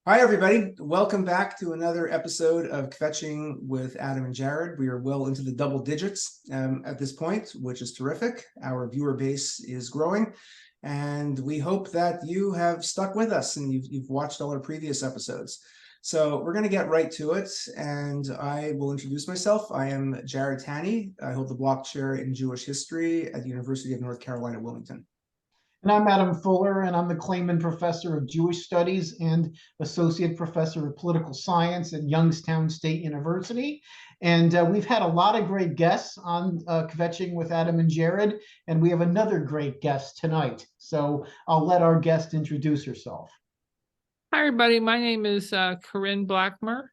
Hi, everybody. Welcome back to another episode of Kvetching with Adam and Jared. We are well into the double digits at this point, which is terrific. Our viewer base is growing, and we hope that you have stuck with us and you've watched all our previous episodes. So we're going to get right to it, and I will introduce myself. I am Jared Tanney. I hold the Block Chair in Jewish History at the University of North Carolina, Wilmington. And I'm Adam Fuller, and I'm the Clayman Professor of Jewish Studies and Associate Professor of Political Science at Youngstown State University. And we've had a lot of great guests on Kvetching with Adam and Jared, and we have another great guest tonight. So I'll let our guest introduce herself. Hi, everybody. My name is Corinne Blackmer,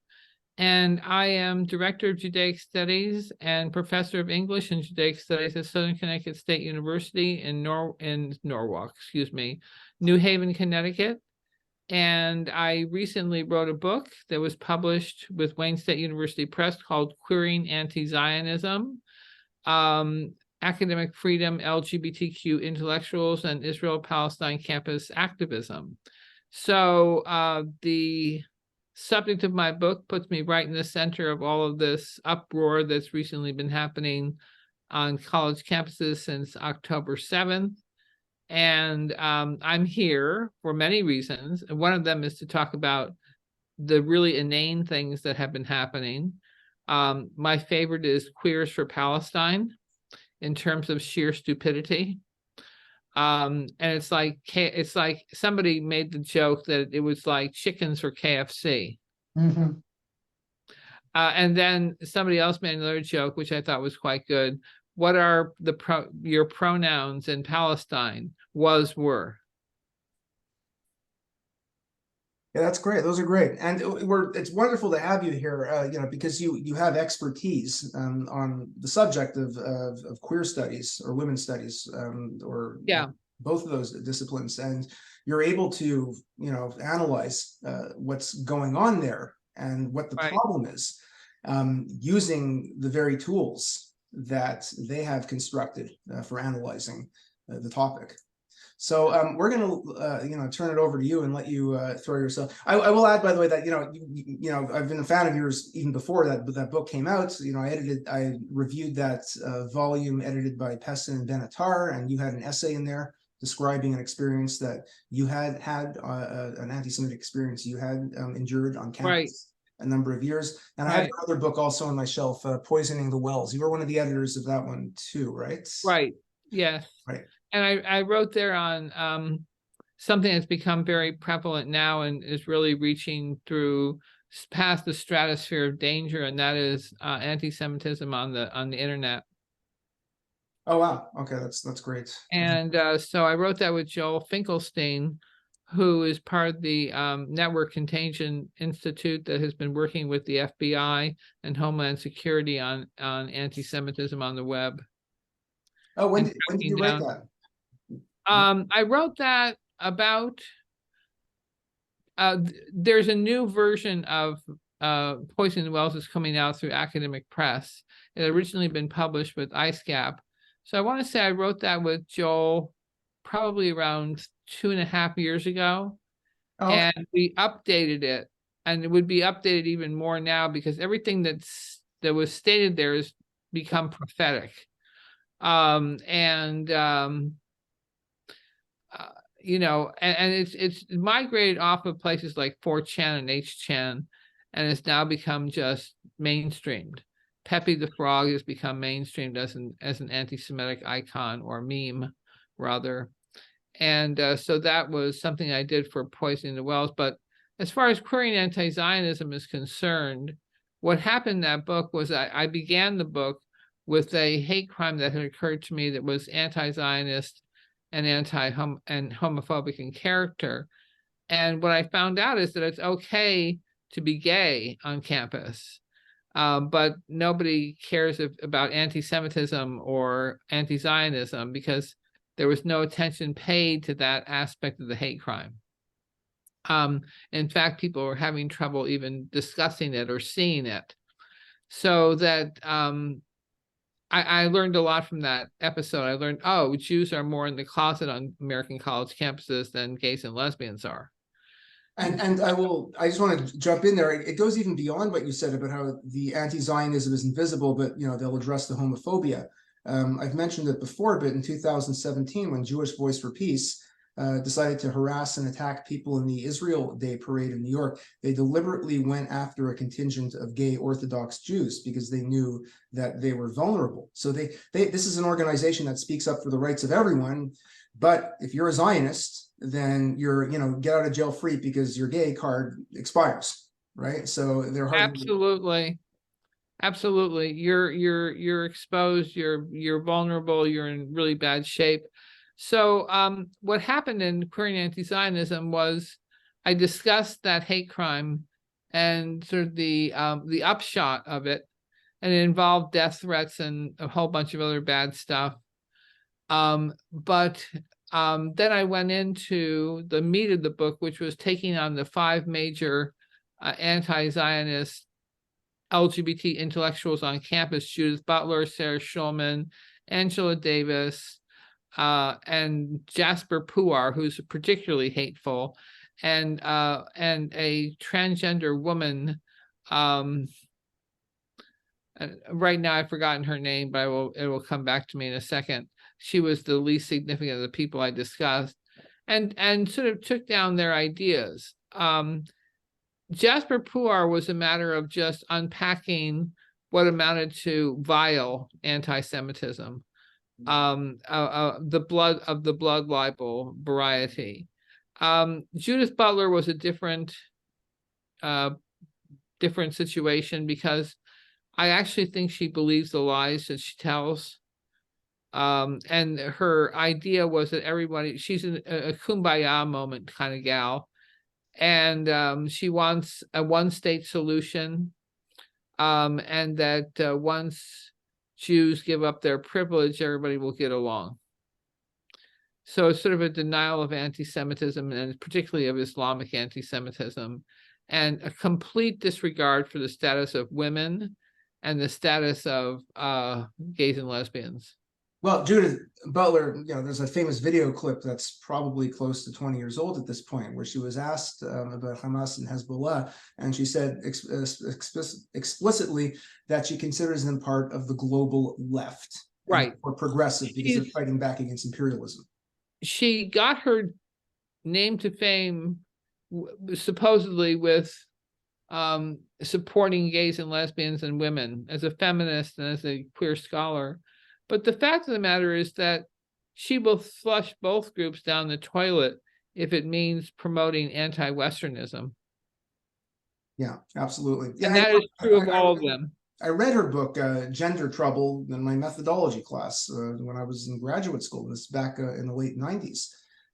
and I am Director of Judaic Studies and Professor of English and Judaic Studies at Southern Connecticut State University in Norwalk, New Haven, Connecticut. And I recently wrote a book that was published with Wayne State University Press called Queering Anti-Zionism, Academic Freedom, LGBTQ Intellectuals, and Israel-Palestine Campus Activism. So the subject of my book puts me right in the center of all of this uproar that's recently been happening on college campuses since October 7th. And I'm here for many reasons. And one of them is to talk about the really inane things that have been happening. My favorite is Queers for Palestine in terms of sheer stupidity. And it's like somebody made the joke that it was like chickens for KFC. Mm-hmm. And then somebody else made another joke, which I thought was quite good. What are your pronouns in Palestine? Was, were. Yeah, that's great. Those are great, and it's wonderful to have you here. Because you have expertise on the subject of queer studies or women's studies, or Yeah, both of those disciplines, and you're able to analyze what's going on there and what the right. problem is, using the very tools that they have constructed for analyzing the topic. So we're going to, turn it over to you and let you throw yourself. I will add, by the way, that I've been a fan of yours even before that book came out. I reviewed that volume edited by Pessin and Benatar, and you had an essay in there describing an experience that you had an anti-Semitic experience you had endured on campus. Right. A number of years, and I have another book also on my shelf, Poisoning the Wells. You were one of the editors of that one too, right? Right. Yes. Right. And I wrote there on something that's become very prevalent now and is really reaching through past the stratosphere of danger, and that is anti-Semitism on the internet. Oh wow! Okay, that's great. And so I wrote that with Joel Finkelstein, who is part of the Network Contagion Institute that has been working with the FBI and Homeland Security on anti-Semitism on the web. Oh, when did you write that? I wrote that about, there's a new version of Poisoning the Wells is coming out through Academic Press. It had originally been published with IceGap. So I want to say I wrote that with Joel probably around 2.5 years ago. Oh, okay. And we updated it, and it would be updated even more now because everything that was stated there has become prophetic. It's migrated off of places like 4chan and 8chan, and it's now become just mainstreamed. Pepe the Frog has become mainstreamed as an anti-Semitic icon, or meme, rather. And so that was something I did for Poisoning the Wells. But as far as querying anti-Zionism is concerned, what happened in that book was I began the book with a hate crime that had occurred to me that was anti-Zionist and homophobic in character. And what I found out is that it's okay to be gay on campus, but nobody cares about anti-Semitism or anti-Zionism because there was no attention paid to that aspect of the hate crime. In fact, people were having trouble even discussing it or seeing it. So that I learned a lot from that episode. I learned, oh, Jews are more in the closet on American college campuses than gays and lesbians are. And I just want to jump in there. It goes even beyond what you said about how the anti-Zionism is invisible, but they'll address the homophobia. I've mentioned it before, but in 2017, when Jewish Voice for Peace decided to harass and attack people in the Israel Day parade in New York, they deliberately went after a contingent of gay Orthodox Jews because they knew that they were vulnerable. So this is an organization that speaks up for the rights of everyone. But if you're a Zionist, then you're, get out of jail free because your gay card expires, right? So they're hard. Absolutely. You're exposed, you're vulnerable, you're in really bad shape. So what happened in Queering Anti-Zionism was I discussed that hate crime and sort of the upshot of it, and it involved death threats and a whole bunch of other bad stuff. But then I went into the meat of the book, which was taking on the 5 major anti-Zionist LGBT intellectuals on campus: Judith Butler, Sarah Schulman, Angela Davis, and Jasbir Puar, who's particularly hateful, and a transgender woman. Right now I've forgotten her name, but it will come back to me in a second. She was the least significant of the people I discussed, and sort of took down their ideas. Jasbir Puar was a matter of just unpacking what amounted to vile anti-Semitism, the blood libel variety. Judith Butler was a different situation, because I actually think she believes the lies that she tells. And her idea was that she's a kumbaya moment kind of gal. And she wants a one-state solution, and that once Jews give up their privilege, everybody will get along. So it's sort of a denial of anti-Semitism, and particularly of Islamic anti-Semitism, and a complete disregard for the status of women and the status of gays and lesbians. Well, Judith Butler, there's a famous video clip that's probably close to 20 years old at this point, where she was asked about Hamas and Hezbollah, and she said explicitly that she considers them part of the global left, right, or progressive, because they're fighting back against imperialism. She got her name to fame supposedly with supporting gays and lesbians and women as a feminist and as a queer scholar. But the fact of the matter is that she will flush both groups down the toilet if it means promoting anti-Westernism. Yeah, absolutely. And that is true of all of them. I read her book, Gender Trouble, in my methodology class when I was in graduate school. This back in the late 90s.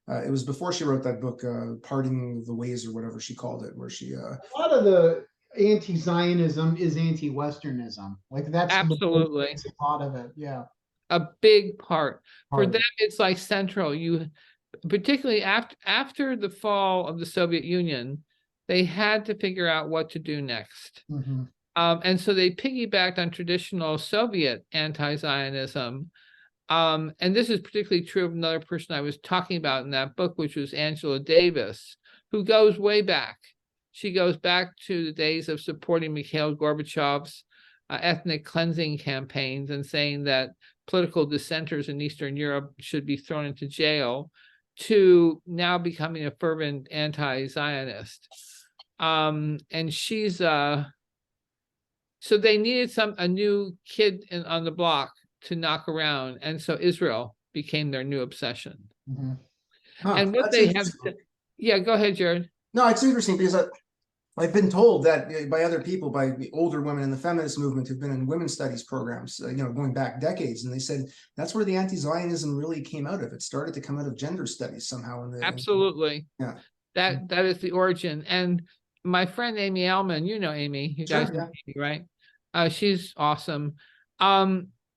It was before she wrote that book, Parting the Ways, or whatever she called it, where she... A lot of the anti-Zionism is anti-Westernism. Like, that's absolutely a lot of it, yeah. A big part. For them, it's like central. Particularly after the fall of the Soviet Union, they had to figure out what to do next. Mm-hmm. And so they piggybacked on traditional Soviet anti-Zionism. And this is particularly true of another person I was talking about in that book, which was Angela Davis, who goes way back. She goes back to the days of supporting Mikhail Gorbachev's ethnic cleansing campaigns and saying that political dissenters in Eastern Europe should be thrown into jail, to now becoming a fervent anti-Zionist. And she's so they needed a new kid on the block to knock around, and so Israel became their new obsession. Mm-hmm. And what they have yeah, go ahead, Jared. No, it's interesting because I've been told that by other people, by the older women in the feminist movement who've been in women's studies programs, going back decades, and they said that's where the anti-Zionism really came out of. It started to come out of gender studies somehow. Absolutely. Yeah. That is the origin. And my friend Amy Ellman, Amy, you guys know Amy, right? She's awesome.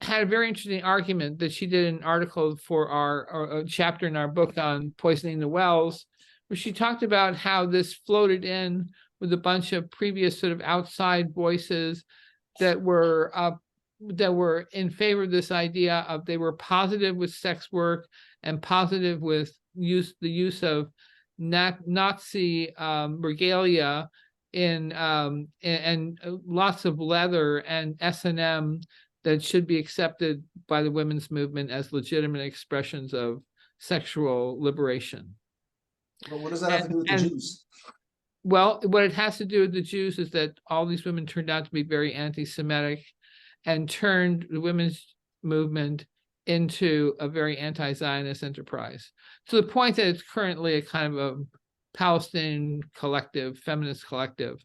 Had a very interesting argument that she did an article for our chapter in our book on poisoning the wells, where she talked about how this floated in with a bunch of previous sort of outside voices that were in favor of this idea of, they were positive with sex work and positive with the use of Nazi regalia and lots of leather and S&M that should be accepted by the women's movement as legitimate expressions of sexual liberation. Well, what does that have to do with the Jews? Well, what it has to do with the Jews is that all these women turned out to be very anti-Semitic and turned the women's movement into a very anti-Zionist enterprise, to the point that it's currently a kind of a Palestinian collective, feminist collective,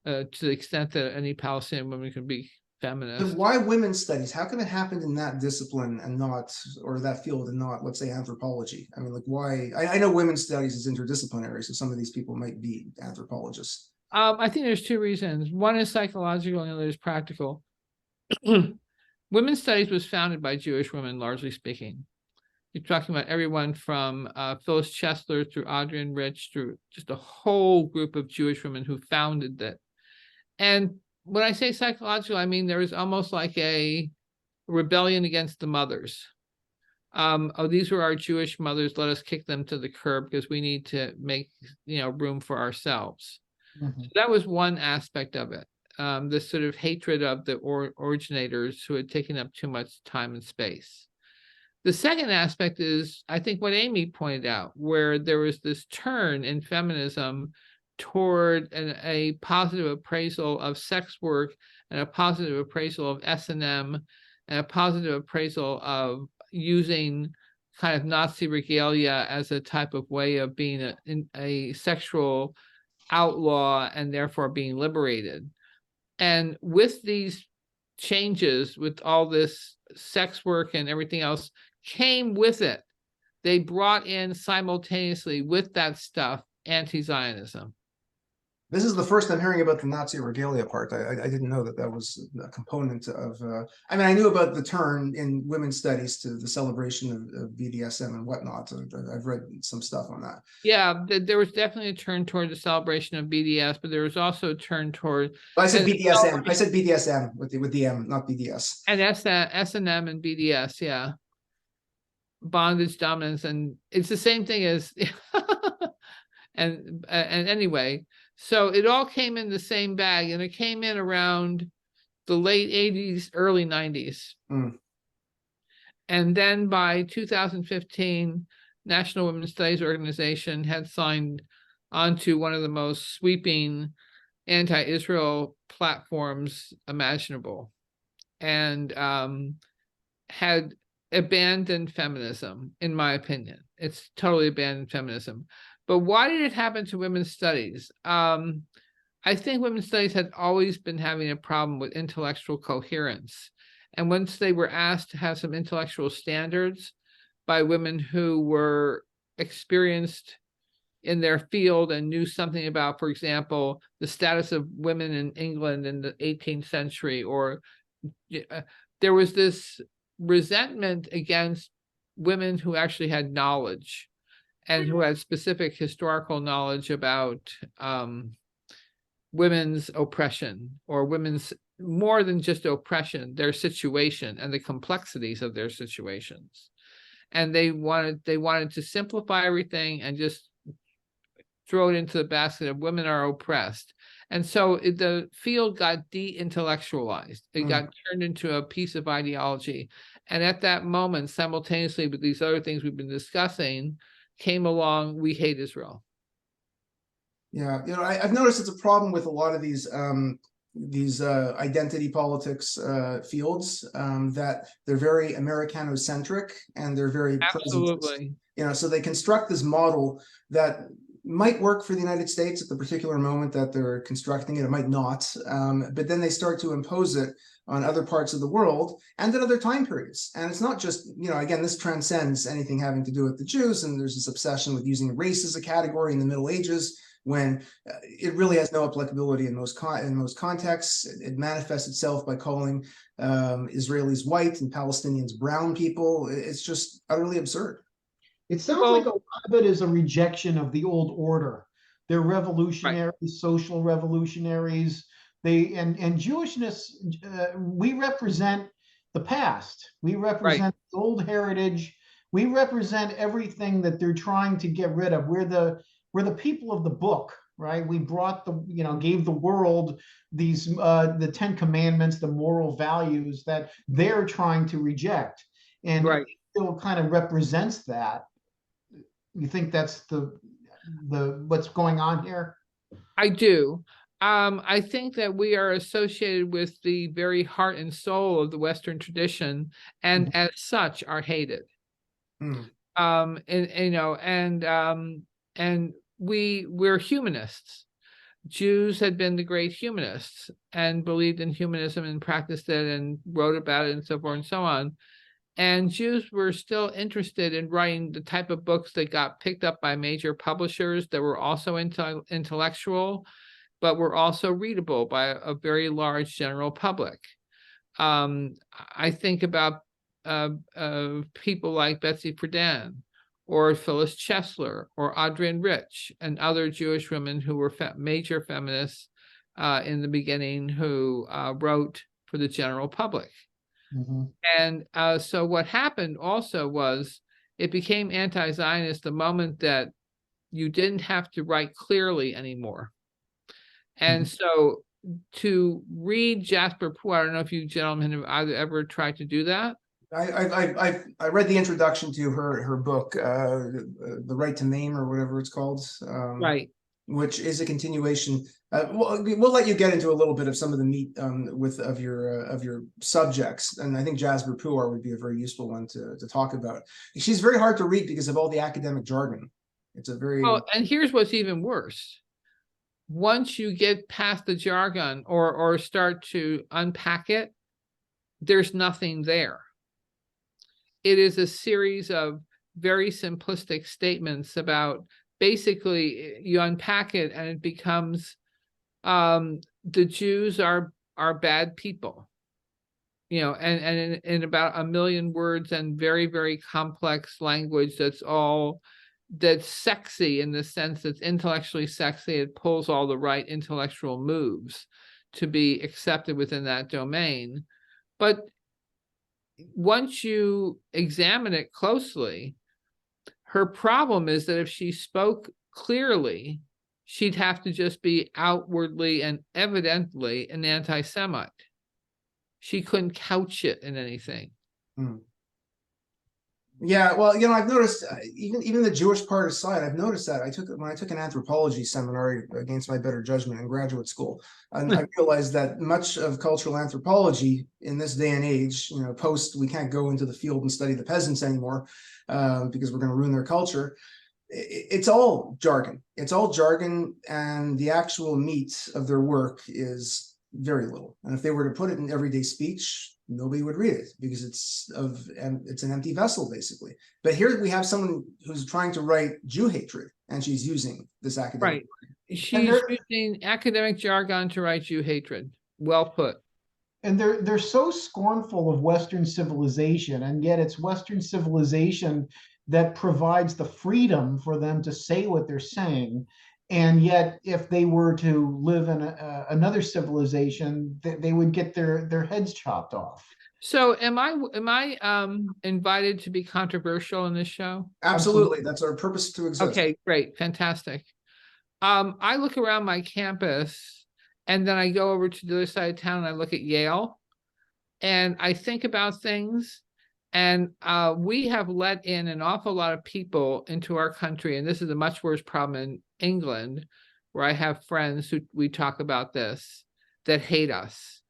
to the extent that any Palestinian woman can be feminist. But why women's studies? How come it happened in that discipline and not, or that field and not, let's say, anthropology? I mean, like, why? I know women's studies is interdisciplinary, so some of these people might be anthropologists. I think there's two reasons. One is psychological and the other is practical. Women's studies was founded by Jewish women, largely speaking. You're talking about everyone from Phyllis Chesler through Adrienne Rich, through just a whole group of Jewish women who founded that. And when I say psychological, I mean there was almost like a rebellion against the mothers. Oh, these were our Jewish mothers. Let us kick them to the curb because we need to make, room for ourselves. Mm-hmm. So that was one aspect of it. This sort of hatred of the originators who had taken up too much time and space. The second aspect is, I think, what Amy pointed out, where there was this turn in feminism toward a positive appraisal of sex work and a positive appraisal of S&M and a positive appraisal of using kind of Nazi regalia as a type of way of being a sexual outlaw and therefore being liberated. And with these changes, with all this sex work and everything else, came with it, they brought in simultaneously with that stuff anti-Zionism. This is the first I'm hearing about the Nazi regalia part. I didn't know that that was a component of, I mean, I knew about the turn in women's studies to the celebration of BDSM and whatnot. I've read some stuff on that. Yeah, there was definitely a turn toward the celebration of BDS, but there was also a turn toward... Well, I said BDSM. I said BDSM with the M, not BDS. And S&M and BDS, yeah. Bondage, dominance, and it's the same thing as... and anyway... So it all came in the same bag, and it came in around the late 80s, early 90s. Mm. And then by 2015, National Women's Studies Organization had signed onto one of the most sweeping anti-Israel platforms imaginable, and had abandoned feminism, in my opinion. It's totally abandoned feminism. But why did it happen to women's studies? I think women's studies had always been having a problem with intellectual coherence. And once they were asked to have some intellectual standards by women who were experienced in their field and knew something about, for example, the status of women in England in the 18th century, or there was this resentment against women who actually had knowledge and who had specific historical knowledge about women's oppression, or women's, more than just oppression, their situation and the complexities of their situations. And they wanted to simplify everything and just throw it into the basket of women are oppressed. And so the field got de-intellectualized. It got turned into a piece of ideology. And at that moment, simultaneously with these other things we've been discussing, came along, we hate Israel. Yeah, I've noticed it's a problem with a lot of these identity politics fields, that they're very Americanocentric and they're very absolutely present. So they construct this model that might work for the United States at the particular moment that they're constructing it. It might not, but then they start to impose it on other parts of the world and at other time periods. And it's not just, again, this transcends anything having to do with the Jews. And there's this obsession with using race as a category in the Middle Ages, when it really has no applicability in most contexts. It manifests itself by calling Israelis white and Palestinians brown people. It's just utterly absurd. It sounds like a lot of it is a rejection of the old order. They're revolutionaries, right. Social revolutionaries. And Jewishness, we represent the past. We represent the old heritage. We represent everything that they're trying to get rid of. We're the we're the people of the book, right? We brought gave the world these, the 10 Commandments, the moral values that they're trying to reject. And Right. it still kind of represents that. You think that's the what's going on here? I do. I think that we are associated with the very heart and soul of the Western tradition, and as such are hated. Hmm. And we're humanists. Jews had been the great humanists and believed in humanism and practiced it and wrote about it and so forth and so on. And Jews were still interested in writing the type of books that got picked up by major publishers that were also intellectual, but were also readable by a very large general public. I think about people like Betsy Friedan, or Phyllis Chesler, or Adrienne Rich, and other Jewish women who were major feminists in the beginning, who wrote for the general public. Mm-hmm. And so what happened also was it became anti-Zionist the moment that you didn't have to write clearly anymore. And so to read Jasbir Puar, I don't know if you gentlemen have either ever tried to do that. I read the introduction to her book, The Right to Name, or whatever it's called. Right. Which is a continuation. We'll let you get into a little bit of some of the meat of your subjects, and I think Jasbir Puar would be a very useful one to talk about. She's very hard to read because of all the academic jargon. It's a very and here's what's even worse. Once you get past the jargon or start to unpack it, there's nothing there. It is a series of very simplistic statements about, basically, you unpack it and it becomes the Jews are bad people, and in about 1 million words and very, very complex language that's sexy, in the sense it's intellectually sexy. It pulls all the right intellectual moves to be accepted within that domain. But once you examine it closely, her problem is that if she spoke clearly, she'd have to just be outwardly and evidently an anti-Semite. She couldn't couch it in anything. Yeah, well, I've noticed even the Jewish part aside, I've noticed that when I took an anthropology seminar against my better judgment in graduate school, and I realized that much of cultural anthropology in this day and age, post we can't go into the field and study the peasants anymore because we're going to ruin their culture. It's all jargon. It's all jargon, and the actual meat of their work is very little. And if they were to put it in everyday speech, nobody would read it because it's an empty vessel, basically. But here we have someone who's trying to write Jew hatred, and she's using this academic. Right. She's using academic jargon to write Jew hatred. Well put. And they're so scornful of Western civilization, and yet it's Western civilization that provides the freedom for them to say what they're saying. And yet, if they were to live in another civilization, they would get their heads chopped off. So, am I invited to be controversial in this show? Absolutely, that's our purpose to exist. Okay, great, fantastic. I look around my campus, and then I go over to the other side of town and I look at Yale, and I think about things. And we have let in an awful lot of people into our country, and this is a much worse problem in England, where I have friends who we talk about this, that hate us,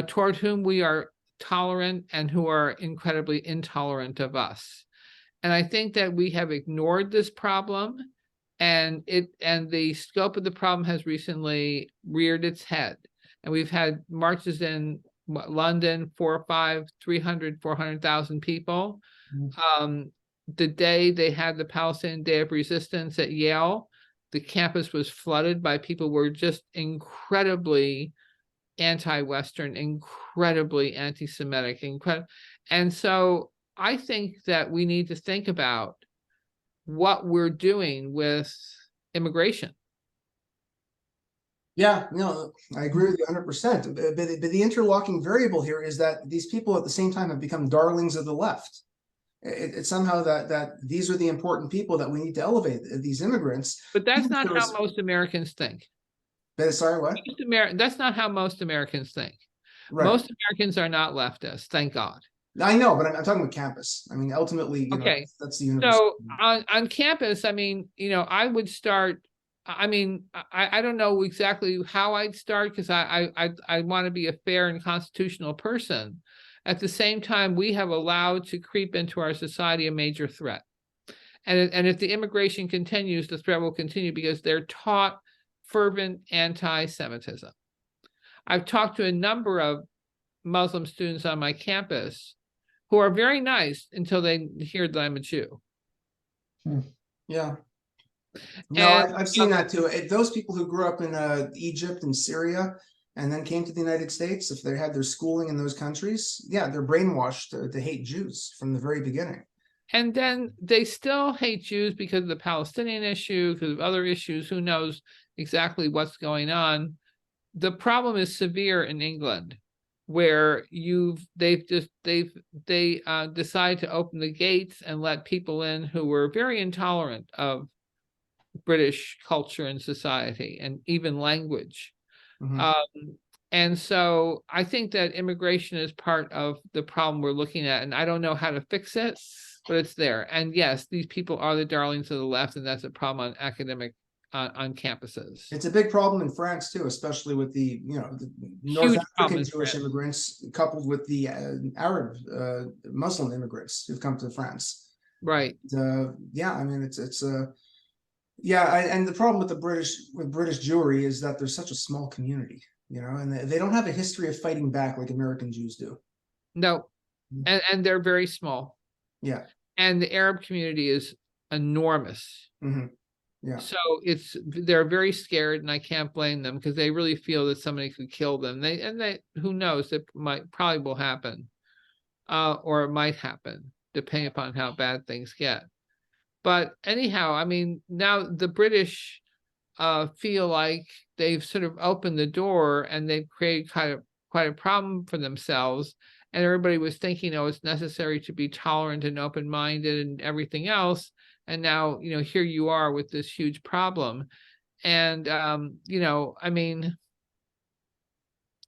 toward whom we are tolerant and who are incredibly intolerant of us. And I think that we have ignored this problem, and the scope of the problem has recently reared its head. And we've had marches in London, 400,000 people. The day they had the Palestinian Day of Resistance at Yale, the campus was flooded by people who were just incredibly anti-Western, incredibly anti-Semitic, and so I think that we need to think about what we're doing with immigration. Yeah, I agree with you 100%. But the interlocking variable here is that these people at the same time have become darlings of the left. It's somehow that these are the important people that we need to elevate, these immigrants. But that's Even if not there how was- most Americans think. Sorry, what? That's not how most Americans think. Right. Most Americans are not leftists, thank God. I know, but I'm talking about campus. I mean, ultimately, you know, Okay. that's the university. So on campus, I mean, you know, I would start. I mean, I don't know exactly how I'd start, because I want to be a fair and constitutional person. At the same time, we have allowed to creep into our society a major threat. And if the immigration continues, the threat will continue, because they're taught fervent anti-Semitism. I've talked to a number of Muslim students on my campus who are very nice until they hear that I'm a Jew. Yeah. No, I've seen that too. Those people who grew up in Egypt and Syria and then came to the United States, if they had their schooling in those countries, yeah, they're brainwashed to hate Jews from the very beginning. And then they still hate Jews because of the Palestinian issue, because of other issues. Who knows exactly what's going on? The problem is severe in England, where they decide to open the gates and let people in who were very intolerant of British culture and society and even language. And so I think that immigration is part of the problem we're looking at, and I don't know how to fix it, but it's there. And yes, these people are the darlings of the left, and that's a problem on academic on campuses. It's a big problem in France too, especially with the the North African Jewish immigrants coupled with the Arab Muslim immigrants who've come to France. Right. Yeah, I mean it's yeah, and the problem with British Jewry is that there's such a small community, and they don't have a history of fighting back like American Jews do. No, and they're very small. Yeah. And the Arab community is enormous. Yeah. So they're very scared, and I can't blame them, because they really feel that somebody could kill them. They who knows, it probably will happen, or it might happen depending upon how bad things get. But anyhow, I mean, now the British feel like they've sort of opened the door, and they've created quite a problem for themselves. And everybody was thinking, oh, it's necessary to be tolerant and open-minded and everything else. And now, here you are with this huge problem. And, I mean,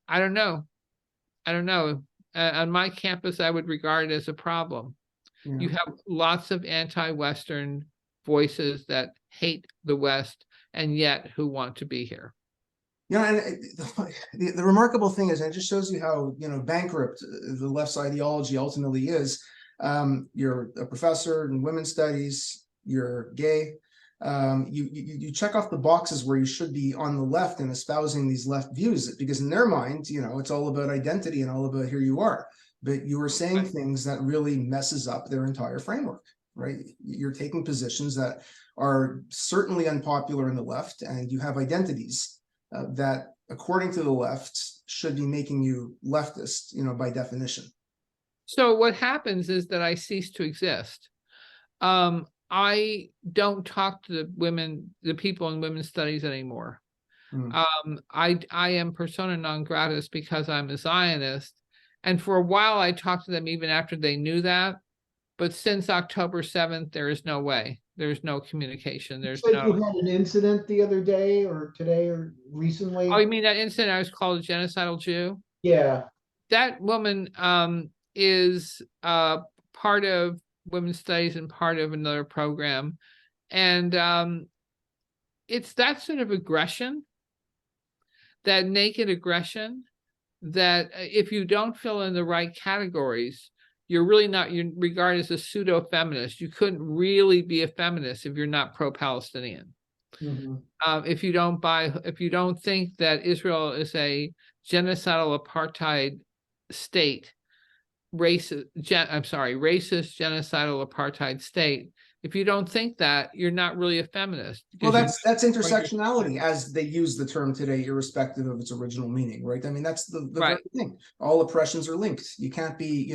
I don't know. On my campus, I would regard it as a problem. Yeah. You have lots of anti-Western voices that hate the West, and yet who want to be here. And the remarkable thing is, and it just shows you how, bankrupt the left's ideology ultimately is. You're a professor in women's studies, you're gay, you check off the boxes where you should be on the left and espousing these left views, because in their mind, it's all about identity and all about here you are. But you are saying things that really messes up their entire framework, right? You're taking positions that are certainly unpopular in the left, and you have identities that, according to the left, should be making you leftist, by definition. So what happens is that I cease to exist. I don't talk to the people in women's studies anymore. I am persona non grata because I'm a Zionist. And for a while, I talked to them even after they knew that. But since October 7th, there is no way. There's no communication. There's no. You had an incident the other day or today or recently? Oh, you mean that incident I was called a genocidal Jew? Yeah. That woman is part of women's studies and part of another program. And it's that sort of aggression, that naked aggression, that if you don't fill in the right categories, you're really not, you're regarded as a pseudo-feminist. You couldn't really be a feminist if you're not pro-Palestinian. If you don't think that Israel is a genocidal apartheid state, racist genocidal apartheid state, if you don't think that, you're not really a feminist. Well, that's intersectionality, as they use the term today, irrespective of its original meaning, right? I mean, that's the very thing. All oppressions are linked. You can't be,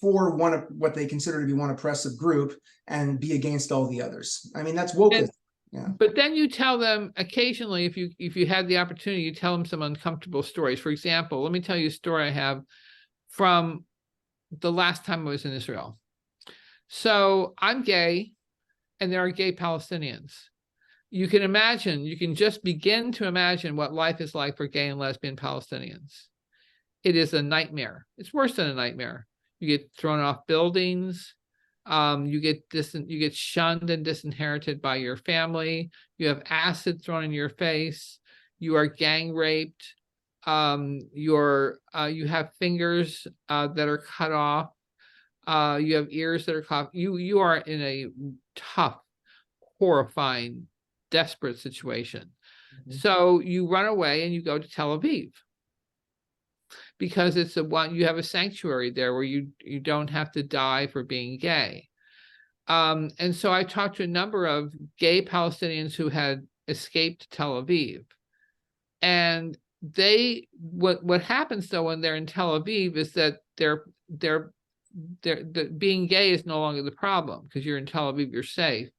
for one of what they consider to be one oppressive group and be against all the others. I mean, that's wokeism. Yeah. But then you tell them occasionally, if you had the opportunity, you tell them some uncomfortable stories. For example, let me tell you a story I have from the last time I was in Israel. So I'm gay, and there are gay Palestinians. You can imagine, you can just begin to imagine what life is like for gay and lesbian Palestinians. It is a nightmare. It's worse than a nightmare. You get thrown off buildings. You get shunned and disinherited by your family. You have acid thrown in your face. You are gang raped. You have fingers that are cut off. You have ears that are cut off. You are in a tough, horrifying, desperate situation. So you run away and you go to Tel Aviv, because it's you have a sanctuary there where you don't have to die for being gay. And so I talked to a number of gay Palestinians who had escaped Tel Aviv. And what happens though when they're in Tel Aviv is that being gay is no longer the problem, because you're in Tel Aviv, you're safe.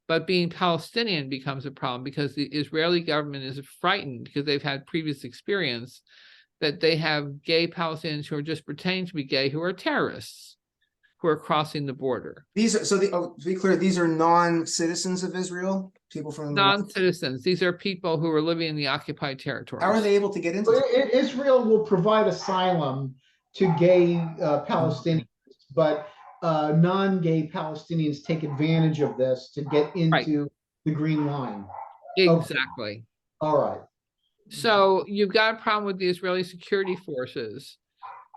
But being Palestinian becomes a problem, because the Israeli government is frightened, because they've had previous experience that they have gay Palestinians who are just pretending to be gay, who are terrorists, who are crossing the border. To be clear, these are non-citizens of Israel, people from non-citizens. These are people who are living in the occupied territories. How are they able to get into Israel will provide asylum to gay Palestinians, but non-gay Palestinians take advantage of this to get into the Green Line. Exactly. Okay. All right. So you've got a problem with the Israeli security forces.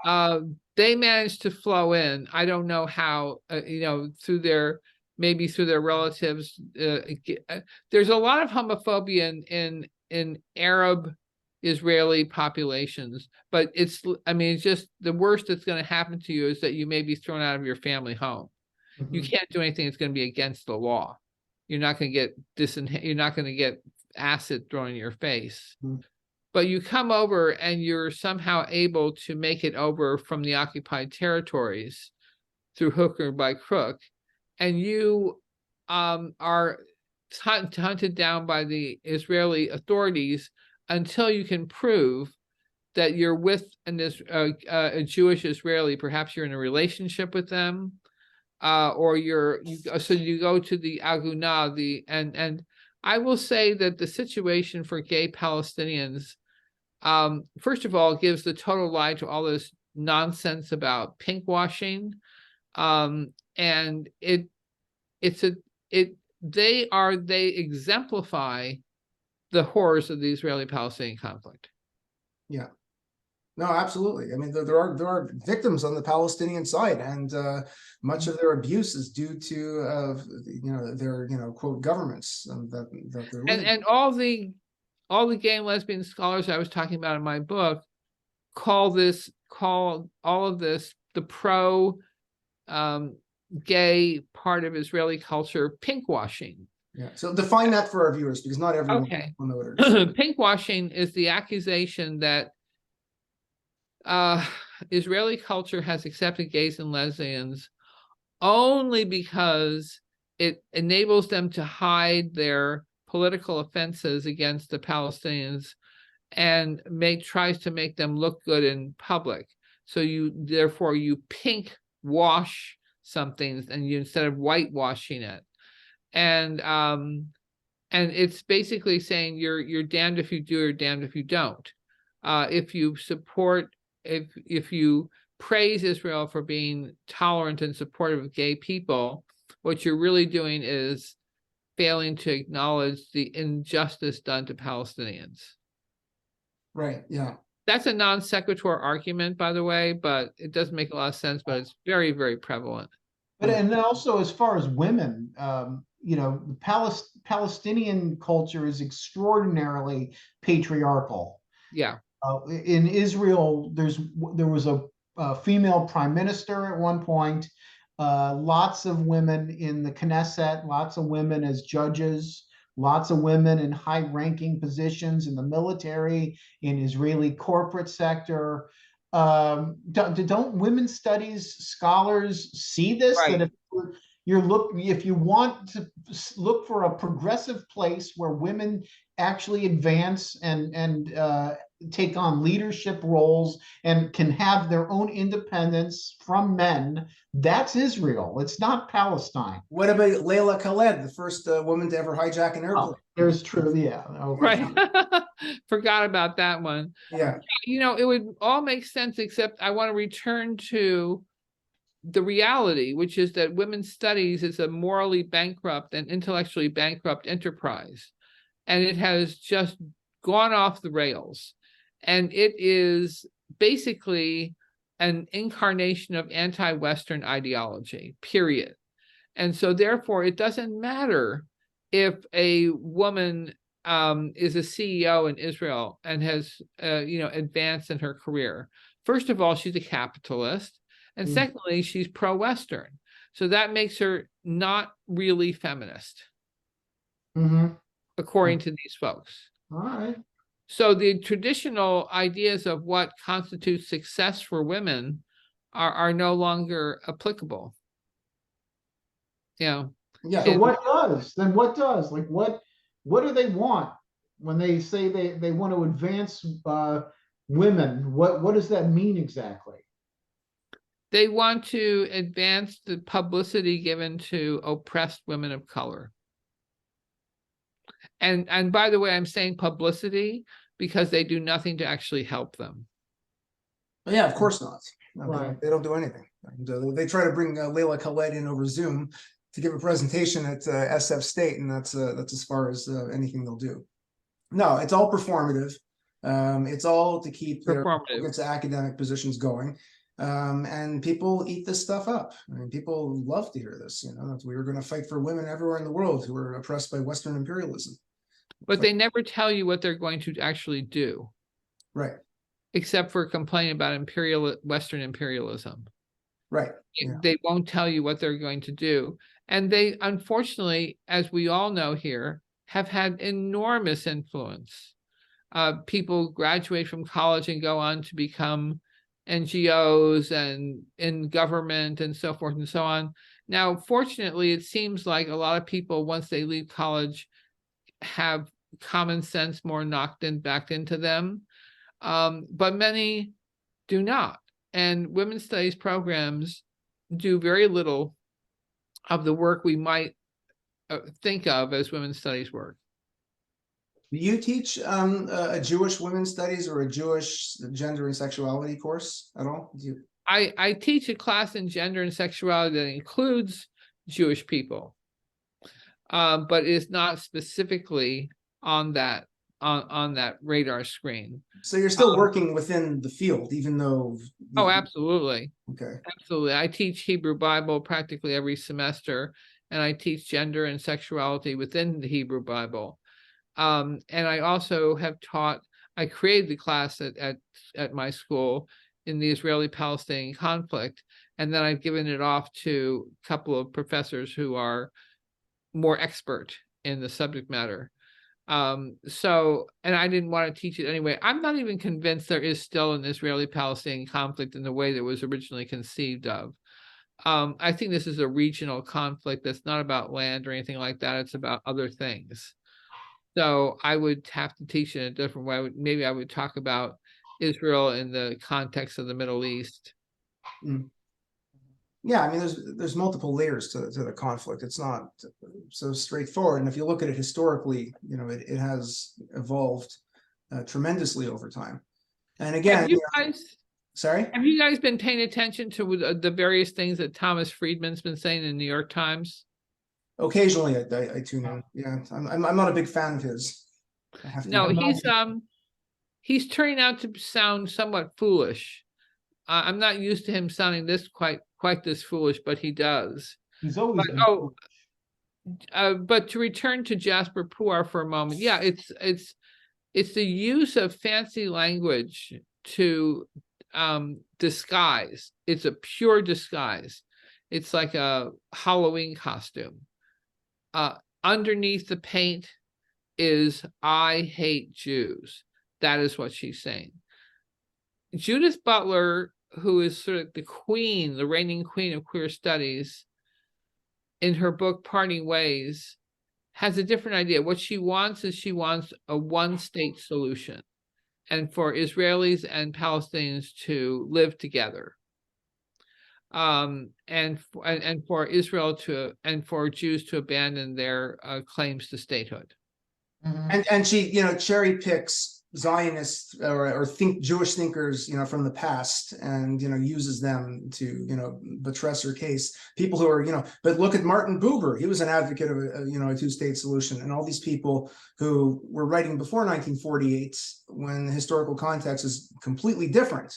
They managed to flow in. I don't know how, through their relatives. There's a lot of homophobia in Arab Israeli populations, but it's just the worst that's going to happen to you is that you may be thrown out of your family home. You can't do anything that's going to be against the law. You're not going to get you're not going to get acid thrown in your face. But you come over and you're somehow able to make it over from the occupied territories through hook or by crook, and you are hunted down by the Israeli authorities until you can prove that you're with a Jewish Israeli. Perhaps you're in a relationship with them, or so you go to the Aguna, and I will say that the situation for gay Palestinians, first of all, gives the total lie to all this nonsense about pink washing, and they exemplify the horrors of the Israeli-Palestinian conflict. Yeah, no, absolutely. There are victims on the Palestinian side, and much of their abuse is due to their quote governments that they're living. And all the gay and lesbian scholars I was talking about in my book call all of this the pro gay part of Israeli culture pink washing. Yeah. So define that for our viewers, because not everyone will know what it is. Pink washing is the accusation that Israeli culture has accepted gays and lesbians only because it enables them to hide their political offenses against the Palestinians and tries to make them look good in public. So therefore you pink wash something, and instead of whitewashing it. And it's basically saying you're damned if you do, or damned if you don't. If you praise Israel for being tolerant and supportive of gay people, what you're really doing is failing to acknowledge the injustice done to Palestinians. Right. Yeah. That's a non sequitur argument, by the way, but it doesn't make a lot of sense, but it's very, very prevalent. But and then also, as far as women, the Palestinian culture is extraordinarily patriarchal. Yeah. In Israel, there was a female prime minister at one point, lots of women in the Knesset, lots of women as judges, lots of women in high-ranking positions in the military, in Israeli corporate sector. Don't women's studies scholars see this? Right. That if you want to look for a progressive place where women actually advance and take on leadership roles and can have their own independence from men, that's Israel. It's not Palestine. What about Leila Khaled, the first woman to ever hijack an airplane? Oh, there's true, yeah. Okay. Right. Forgot about that one. Yeah. It would all make sense, except I want to return to the reality, which is that women's studies is a morally bankrupt and intellectually bankrupt enterprise. And it has just gone off the rails. And it is basically an incarnation of anti-Western ideology, period. And so therefore, it doesn't matter if a woman is a CEO in Israel and has, advanced in her career. First of all, she's a capitalist. And secondly, she's pro-Western. So that makes her not really feminist, according to these folks. All right. So the traditional ideas of what constitutes success for women are no longer applicable. Yeah. So what does? Then what does? Like what do they want when they say they want to advance women? What does that mean exactly? They want to advance the publicity given to oppressed women of color. And by the way, I'm saying publicity because they do nothing to actually help them. Yeah, of course not. No, Right. they don't do anything. And, they try to bring Leila Khaled in over Zoom to give a presentation at SF State, and that's as far as anything they'll do. No, it's all performative. It's all to keep their academic positions going. And people eat this stuff up. I mean, people love to hear this. That we were going to fight for women everywhere in the world who are oppressed by Western imperialism. But they never tell you what they're going to actually do. Right. Except for complaining about Western imperialism. Right. Yeah. They won't tell you what they're going to do. And they, unfortunately, as we all know here, have had enormous influence. People graduate from college and go on to become NGOs and in government and so forth and so on. Now, fortunately, it seems like a lot of people, once they leave college, have common sense more knocked back into them. But many do not. And women's studies programs do very little of the work we might think of as women's studies work. Do you teach a Jewish women's studies or a Jewish gender and sexuality course at all? I teach a class in gender and sexuality that includes Jewish people, but is not specifically on that radar screen. So you're still working within the field, even though. Oh, absolutely. Okay. Absolutely. I teach Hebrew Bible practically every semester, and I teach gender and sexuality within the Hebrew Bible. And I also have taught, I created the class at my school in the Israeli-Palestinian conflict, and then I've given it off to a couple of professors who are more expert in the subject matter. And I didn't want to teach it anyway. I'm not even convinced there is still an Israeli-Palestinian conflict in the way that it was originally conceived of. I think this is a regional conflict that's not about land or anything like that. It's about other things. So I would have to teach it in a different way. Maybe I would talk about Israel in the context of the Middle East. Yeah, I mean, there's multiple layers to the conflict. It's not so straightforward. And if you look at it historically, it has evolved tremendously over time. And again, have you guys been paying attention to the various things that Thomas Friedman's been saying in the New York Times? Occasionally, I tune in. Yeah, I'm not a big fan of his. No, he's turning out to sound somewhat foolish. I'm not used to him sounding this quite this foolish, but he does. He's always been foolish. But to return to Jasbir Puar for a moment, yeah, it's the use of fancy language to disguise. It's a pure disguise. It's like a Halloween costume. Underneath the paint is "I hate Jews." That is what she's saying. Judith Butler, who is sort of the reigning queen of queer studies, in her book Parting Ways, has a different idea. What she wants is a one-state solution. for Israelis and Palestinians to live together. And for Israel and for Jews to abandon their claims to statehood. And she, cherry picks Zionists or Jewish thinkers, from the past, and uses them to buttress her case. People who are but look at Martin Buber. He was an advocate of a two-state solution, and all these people who were writing before 1948, when the historical context is completely different.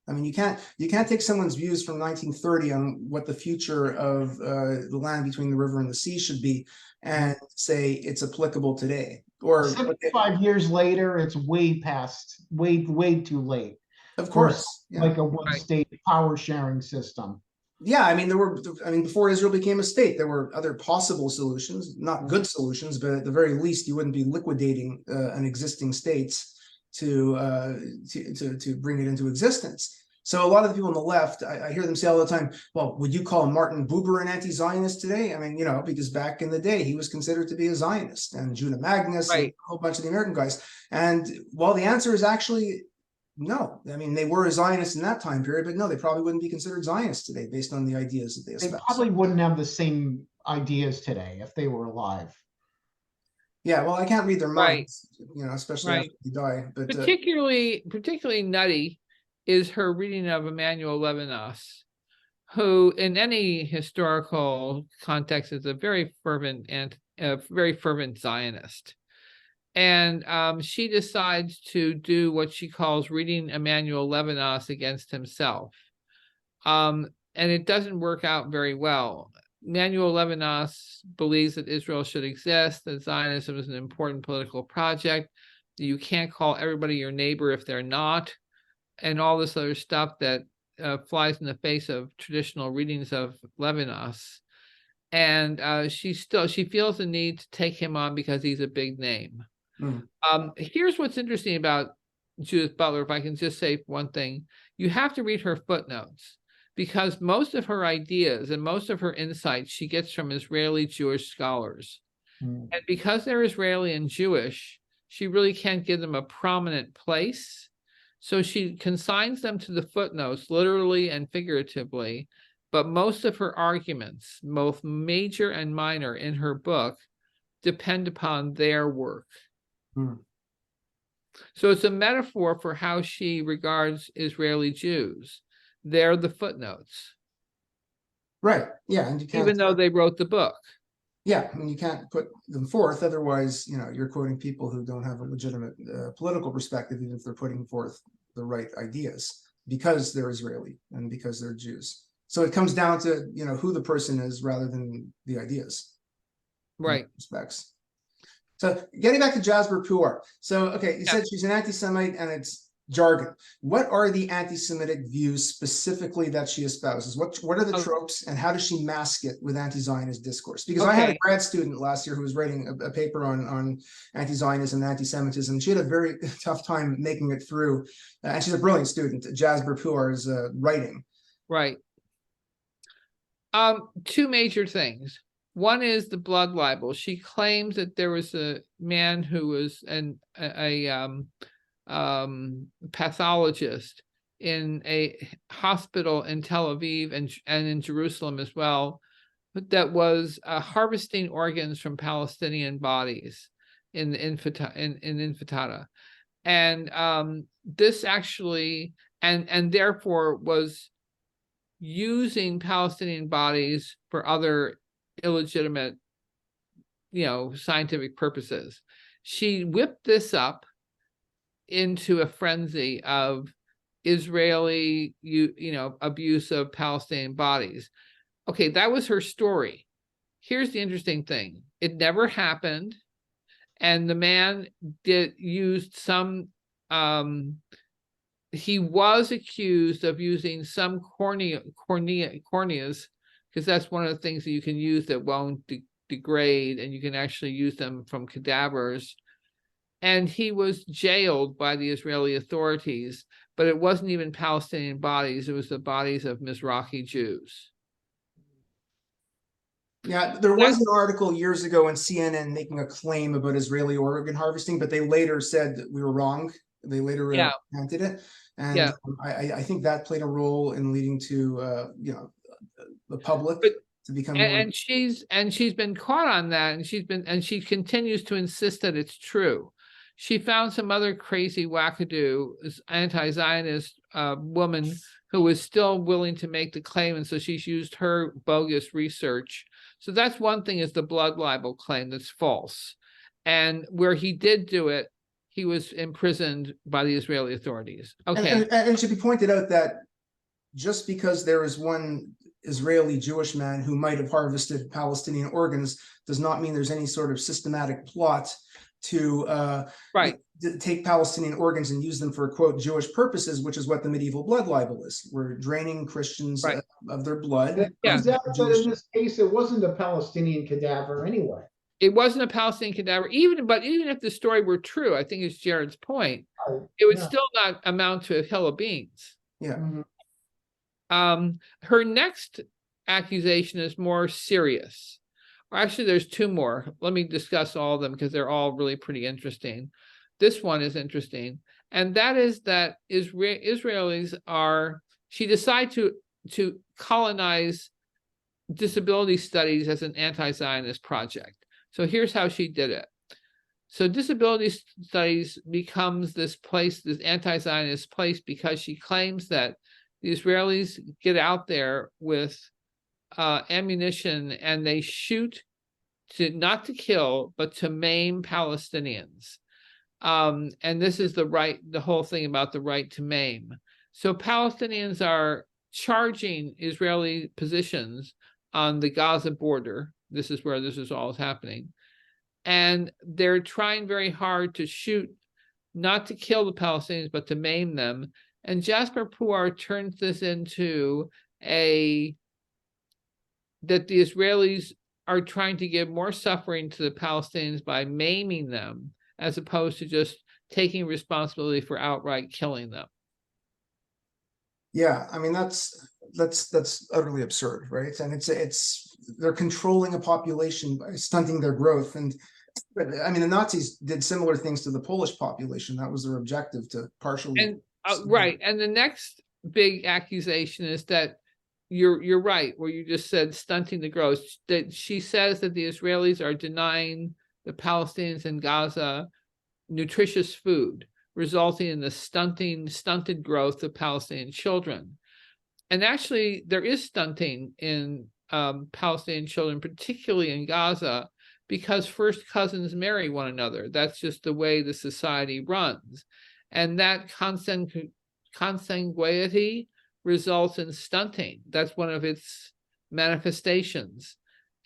I mean, you can't take someone's views from 1930 on what the future of the land between the river and the sea should be and say it's applicable today. Or 75 years later, it's way too late. Of course, yeah. Like a one-state power sharing system. Yeah, I mean, before Israel became a state, there were other possible solutions, not good solutions, but at the very least, you wouldn't be liquidating an existing state to bring it into existence. So a lot of the people on the left, I hear them say all the time, well, would you call Martin Buber an anti-Zionist today? I mean, because back in the day, he was considered to be a Zionist, and Judah Magnus, and a whole bunch of the American guys. And well, the answer is actually no. I mean, they were a Zionist in that time period, but no, they probably wouldn't be considered Zionists today based on the ideas that they espouse. They probably wouldn't have the same ideas today if they were alive. Yeah, well, I can't read their minds, especially after they die. But particularly nutty is her reading of Emanuel Levinas, who in any historical context is a very fervent Zionist. And she decides to do what she calls reading Emanuel Levinas against himself. And it doesn't work out very well. Emanuel Levinas believes that Israel should exist, that Zionism is an important political project, that you can't call everybody your neighbor if they're not, and all this other stuff that flies in the face of traditional readings of Levinas. And she feels the need to take him on because he's a big name. Here's what's interesting about Judith Butler, if I can just say one thing. You have to read her footnotes, because most of her ideas and most of her insights she gets from Israeli Jewish scholars. And because they're Israeli and Jewish, she really can't give them a prominent place. So she consigns them to the footnotes, literally and figuratively, but most of her arguments, both major and minor in her book, depend upon their work. So it's a metaphor for how she regards Israeli Jews. They're the footnotes. Right, yeah. And you can't, even though they wrote the book. Yeah, I mean, you can't put them forth. Otherwise, you're quoting people who don't have a legitimate political perspective, even if they're putting forth the right ideas, because they're Israeli and because they're Jews. So it comes down to, who the person is rather than the ideas. Right. Respects. So getting back to Jasbir Puar. So, okay, you said she's an anti-Semite and it's jargon. What are the anti-Semitic views specifically that she espouses? What are the tropes, and how does she mask it with anti-Zionist discourse? Because I had a grad student last year who was writing a paper on anti-Zionism and anti-Semitism. She had a very tough time making it through, and she's a brilliant student. Jasbir Puar's writing. Right. Two major things. One is the blood libel. She claims that there was a man who was a pathologist in a hospital in Tel Aviv and in Jerusalem as well, that was harvesting organs from Palestinian bodies in Intifada. And this actually, and therefore was using Palestinian bodies for other illegitimate, scientific purposes. She whipped this up into a frenzy of Israeli, abuse of Palestinian bodies. Okay, that was her story. Here's the interesting thing. It never happened. And the man used some, he was accused of using some corneas, because that's one of the things that you can use that won't degrade, and you can actually use them from cadavers. And he was jailed by the Israeli authorities, but it wasn't even Palestinian bodies. It was the bodies of Mizrahi Jews. Yeah, there was an article years ago in CNN making a claim about Israeli organ harvesting, but they later said that we were wrong. They later Yeah. recanted it, and Yeah. I think that played a role in leading to the public But to become more. and she's been caught on that, and she continues to insist that it's true. She found some other crazy wackadoo anti-Zionist woman who was still willing to make the claim, and so she's used her bogus research. So that's one thing, is the blood libel claim that's false. And where he did do it, he was imprisoned by the Israeli authorities. Okay. And it should be pointed out that just because there is one Israeli Jewish man who might have harvested Palestinian organs does not mean there's any sort of systematic plot to take Palestinian organs and use them for, quote, Jewish purposes, which is what the medieval blood libel is. We're draining Christians of their blood. Yeah. But in this case, it wasn't a Palestinian cadaver anyway. It wasn't a Palestinian cadaver, even if the story were true, I think it's Jared's point, it would still not amount to a hill of beans. Yeah. Mm-hmm. Her next accusation is more serious. Actually, there's two more. Let me discuss all of them because they're all really pretty interesting. This one is interesting, and that is that Israelis she decided to colonize disability studies as an anti-Zionist project. So here's how she did it. So disability studies becomes this anti-Zionist place, because she claims that the Israelis get out there with ammunition and they shoot not to kill, but to maim Palestinians. And this is the whole thing about the right to maim. So Palestinians are charging Israeli positions on the Gaza border. This is where this is all happening. And they're trying very hard to shoot, not to kill the Palestinians, but to maim them. And Jasbir Puar turns this into that the Israelis are trying to give more suffering to the Palestinians by maiming them, as opposed to just taking responsibility for outright killing them. Yeah, I mean that's utterly absurd, right? And they're controlling a population by stunting their growth. And I mean, the Nazis did similar things to the Polish population. That was their objective, to partially. And right. And the next big accusation is that you're right, where you just said stunting the growth. That she says that the Israelis are denying the Palestinians in Gaza nutritious food, resulting in the stunted growth of Palestinian children. And actually, there is stunting in Palestinian children, particularly in Gaza, because first cousins marry one another. That's just the way the society runs. And that consanguinity results in stunting. That's one of its manifestations.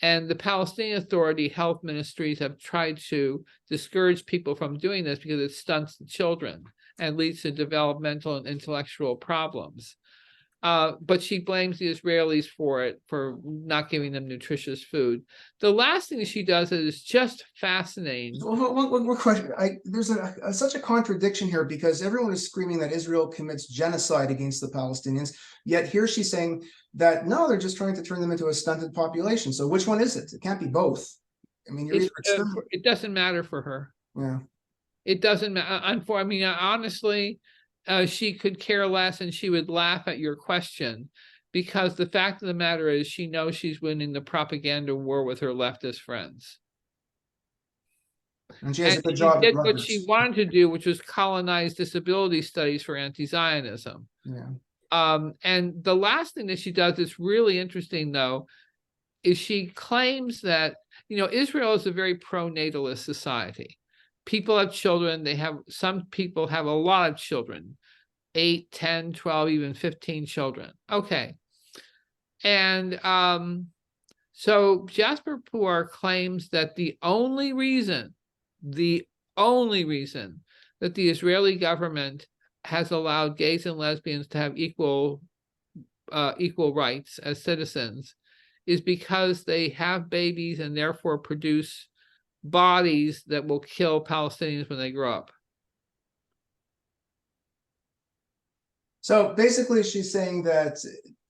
And the Palestinian Authority health ministries have tried to discourage people from doing this because it stunts the children and leads to developmental and intellectual problems. But she blames the Israelis for not giving them nutritious food. The last thing she does is just fascinating. One question. There's such a contradiction here, because everyone is screaming that Israel commits genocide against the Palestinians, yet here she's saying that no, they're just trying to turn them into a stunted population. So which one is it? It can't be both. I mean, it doesn't matter for her. Yeah, it doesn't matter. I mean, honestly, she could care less, and she would laugh at your question, because the fact of the matter is she knows she's winning the propaganda war with her leftist friends. And she has a good job. Did what she wanted to do, which was colonize disability studies for anti-Zionism. Yeah. And the last thing that she does that's really interesting, though, is she claims that, Israel is a very pro-natalist society. People have children. Some people have a lot of children, 8, 10, 12, even 15 children. Okay. And so Jasbir Puar claims that the only reason that the Israeli government has allowed gays and lesbians to have equal rights as citizens is because they have babies and therefore produce bodies that will kill Palestinians when they grow up. So basically she's saying that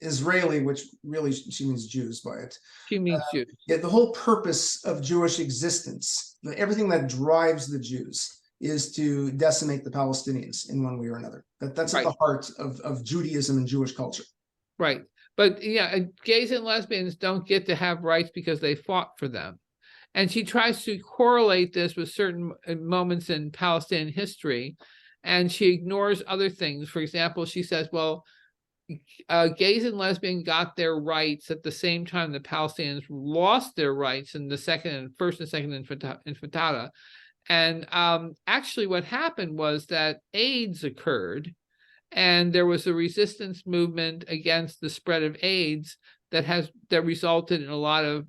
Israeli, which really she means Jews by it. She means Jews. Yeah, the whole purpose of Jewish existence, everything that drives the Jews, is to decimate the Palestinians in one way or another. That's at Right. the heart of Judaism and Jewish culture. Right. But yeah, gays and lesbians don't get to have rights because they fought for them. And she tries to correlate this with certain moments in Palestinian history, and she ignores other things. For example, she says, well, gays and lesbians got their rights at the same time the Palestinians lost their rights in the first and second Intifada. And actually what happened was that AIDS occurred, and there was a resistance movement against the spread of AIDS that resulted in a lot of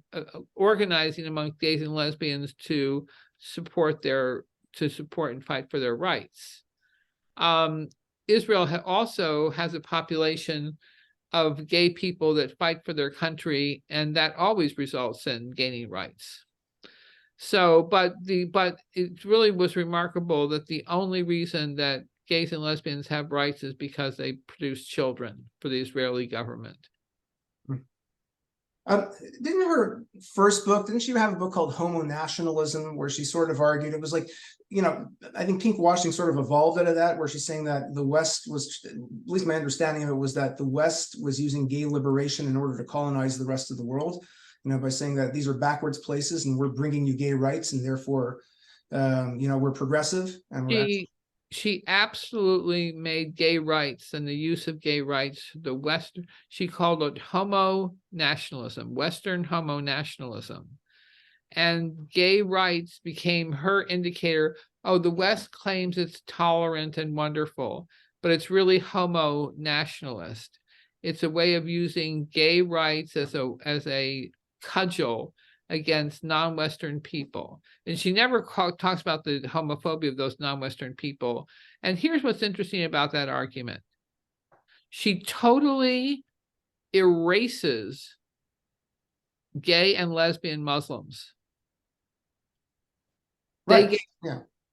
organizing among gays and lesbians to support and fight for their rights. Israel also has a population of gay people that fight for their country, and that always results in gaining rights. So, but it really was remarkable that the only reason that gays and lesbians have rights is because they produce children for the Israeli government. Didn't her first book, didn't she have a book called Homo Nationalism, where she sort of argued, it was like, I think pink washing sort of evolved out of that, where she's saying that the West was, at least my understanding of it was that the West was using gay liberation in order to colonize the rest of the world, by saying that these are backwards places and we're bringing you gay rights, and therefore, we're progressive. And she absolutely made gay rights and the use of gay rights the Western. She called it homo nationalism, Western homo nationalism. And gay rights became her indicator. Oh, the West claims it's tolerant and wonderful, but it's really homo nationalist. It's a way of using gay rights as a cudgel against non-Western people. And she never talks about the homophobia of those non-Western people. And here's what's interesting about that argument. She totally erases gay and lesbian Muslims. They get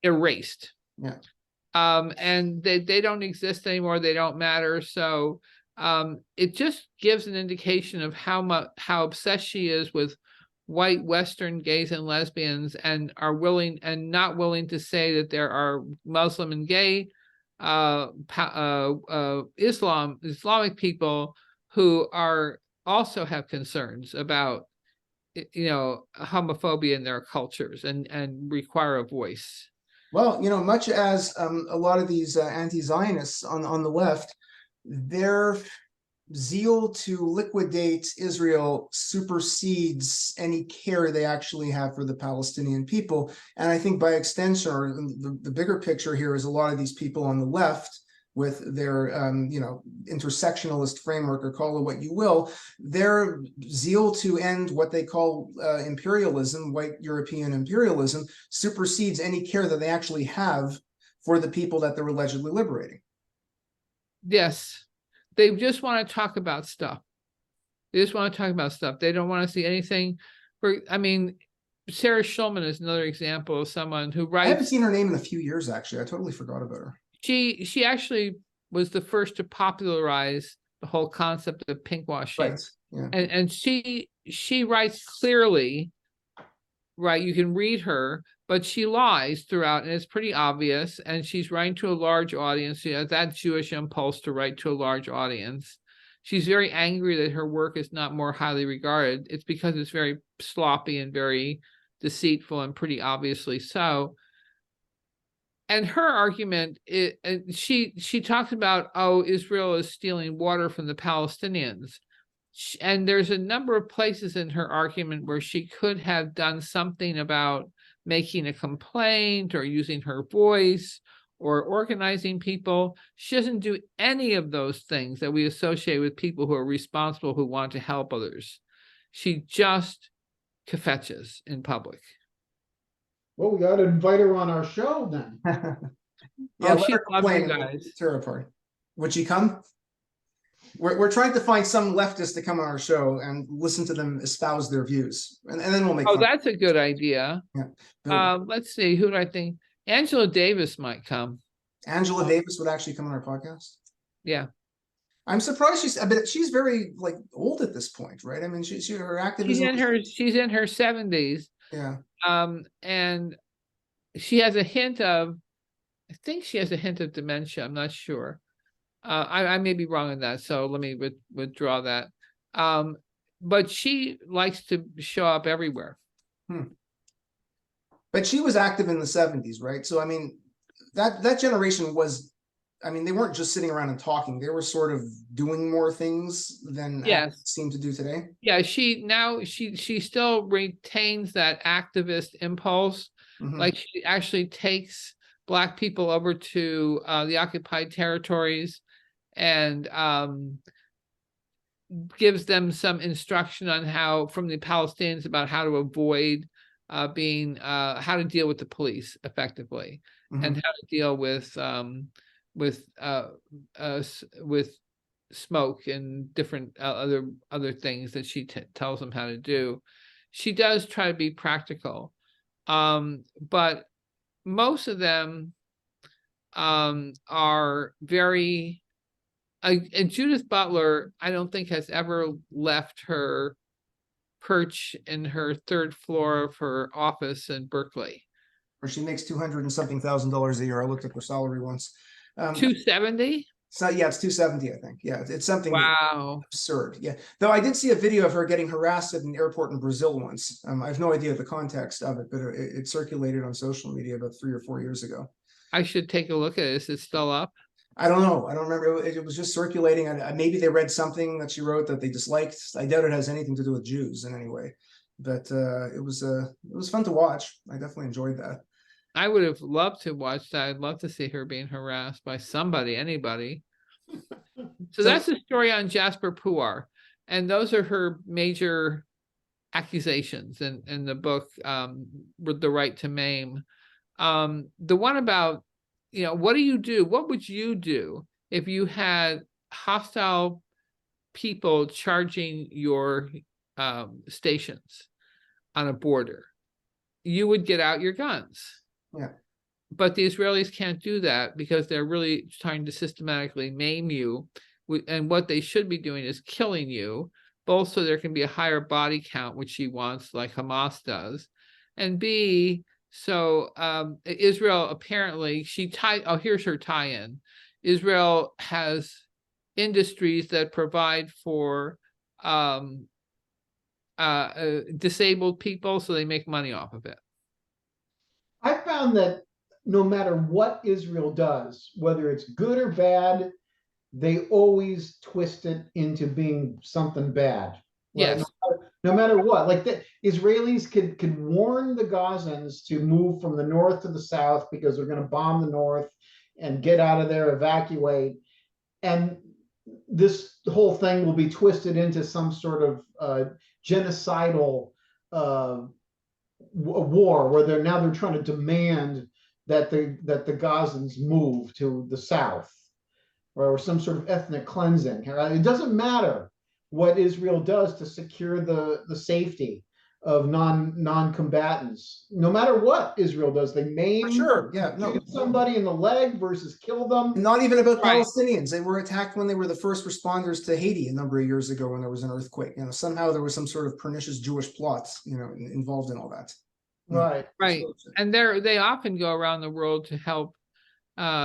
erased. Yeah. And they don't exist anymore. They don't matter. So it just gives an indication of how obsessed she is with white Western gays and lesbians, and are willing and not willing to say that there are Muslim and gay Islamic people who are also have concerns about homophobia in their cultures and require a voice. Well, much as a lot of these anti-Zionists on the left, their zeal to liquidate Israel supersedes any care they actually have for the Palestinian people. And I think by extension, or the bigger picture here is a lot of these people on the left with their, intersectionalist framework, or call it what you will, their zeal to end what they call imperialism, white European imperialism, supersedes any care that they actually have for the people that they're allegedly liberating. Yes. They just want to talk about stuff. They just want to talk about stuff. They don't want to see anything. Sarah Schulman is another example of someone who writes. I haven't seen her name in a few years, actually. I totally forgot about her. She actually was the first to popularize the whole concept of pinkwashing. Right. Yeah. And she writes clearly, right? You can read her, but she lies throughout, and it's pretty obvious. And she's writing to a large audience. She has that Jewish impulse to write to a large audience. She's very angry that her work is not more highly regarded. It's because it's very sloppy and very deceitful, and pretty obviously so. And her argument, she talks about, oh, Israel is stealing water from the Palestinians. And there's a number of places in her argument where she could have done something about making a complaint or using her voice or organizing people. She doesn't do any of those things that we associate with people who are responsible, who want to help others. She just kvetches in public. Well, we got to invite her on our show then. Yeah, she loves you guys. Tear apart. Would she come? We're trying to find some leftists to come on our show and listen to them espouse their views, and then we'll make. Oh, that's a good idea. Yeah. Let's see. Who do I think? Angela Davis might come. Angela Davis would actually come on our podcast. Yeah. I'm surprised she's very old at this point, right? I mean, her activism. She's in her 70s. Yeah. And she has a hint of I think she has a hint of dementia. I'm not sure. I may be wrong on that, so let me withdraw that. But she likes to show up everywhere. But she was active in the 70s, right? So I mean, that generation was, I mean, they weren't just sitting around and talking. They were sort of doing more things than Yes. activists seem to do today. Yeah, she still retains that activist impulse. Like she actually takes Black people over to the occupied territories and gives them some instruction on how, from the Palestinians, about how to avoid how to deal with the police effectively, and how to deal with smoke and different other things that she tells them how to do. She does try to be practical, but most of them are very. And Judith Butler, I don't think, has ever left her perch in her third floor of her office in Berkeley. Where she makes $200 and something thousand a year. I looked at her salary once. 270? So yeah, it's 270, I think. Yeah, it's something absurd. Yeah, though I did see a video of her getting harassed at an airport in Brazil once. I have no idea the context of it, but it circulated on social media about 3 or 4 years ago. I should take a look at it. Is it still up? I don't know. I don't remember. It was just circulating. Maybe they read something that she wrote that they disliked. I doubt it has anything to do with Jews in any way. But it was fun to watch. I definitely enjoyed that. I would have loved to watch that. I'd love to see her being harassed by somebody, anybody. So that's the story on Jasbir Puar, and those are her major accusations in the book, with the right to maim. The one about, what do you do? What would you do if you had hostile people charging your stations on a border? You would get out your guns. Yeah. But the Israelis can't do that because they're really trying to systematically maim you. And what they should be doing is killing you, both so there can be a higher body count, which she wants, like Hamas does, and B, so Israel apparently, here's her tie-in. Israel has industries that provide for disabled people, so they make money off of it. I found that no matter what Israel does, whether it's good or bad, they always twist it into being something bad. Right? Yes. No matter what, like the Israelis could warn the Gazans to move from the north to the south because they're going to bomb the north and get out of there, evacuate. And this whole thing will be twisted into some sort of genocidal war where they're trying to demand that the Gazans move to the south, or some sort of ethnic cleansing. It doesn't matter what Israel does to secure the safety of non-combatants. No matter what Israel does, they maim somebody in the leg versus kill them. Not even about Palestinians. They were attacked when they were the first responders to Haiti a number of years ago when there was an earthquake. Somehow there was some sort of pernicious Jewish plot, involved in all that. Right. And they often go around the world to help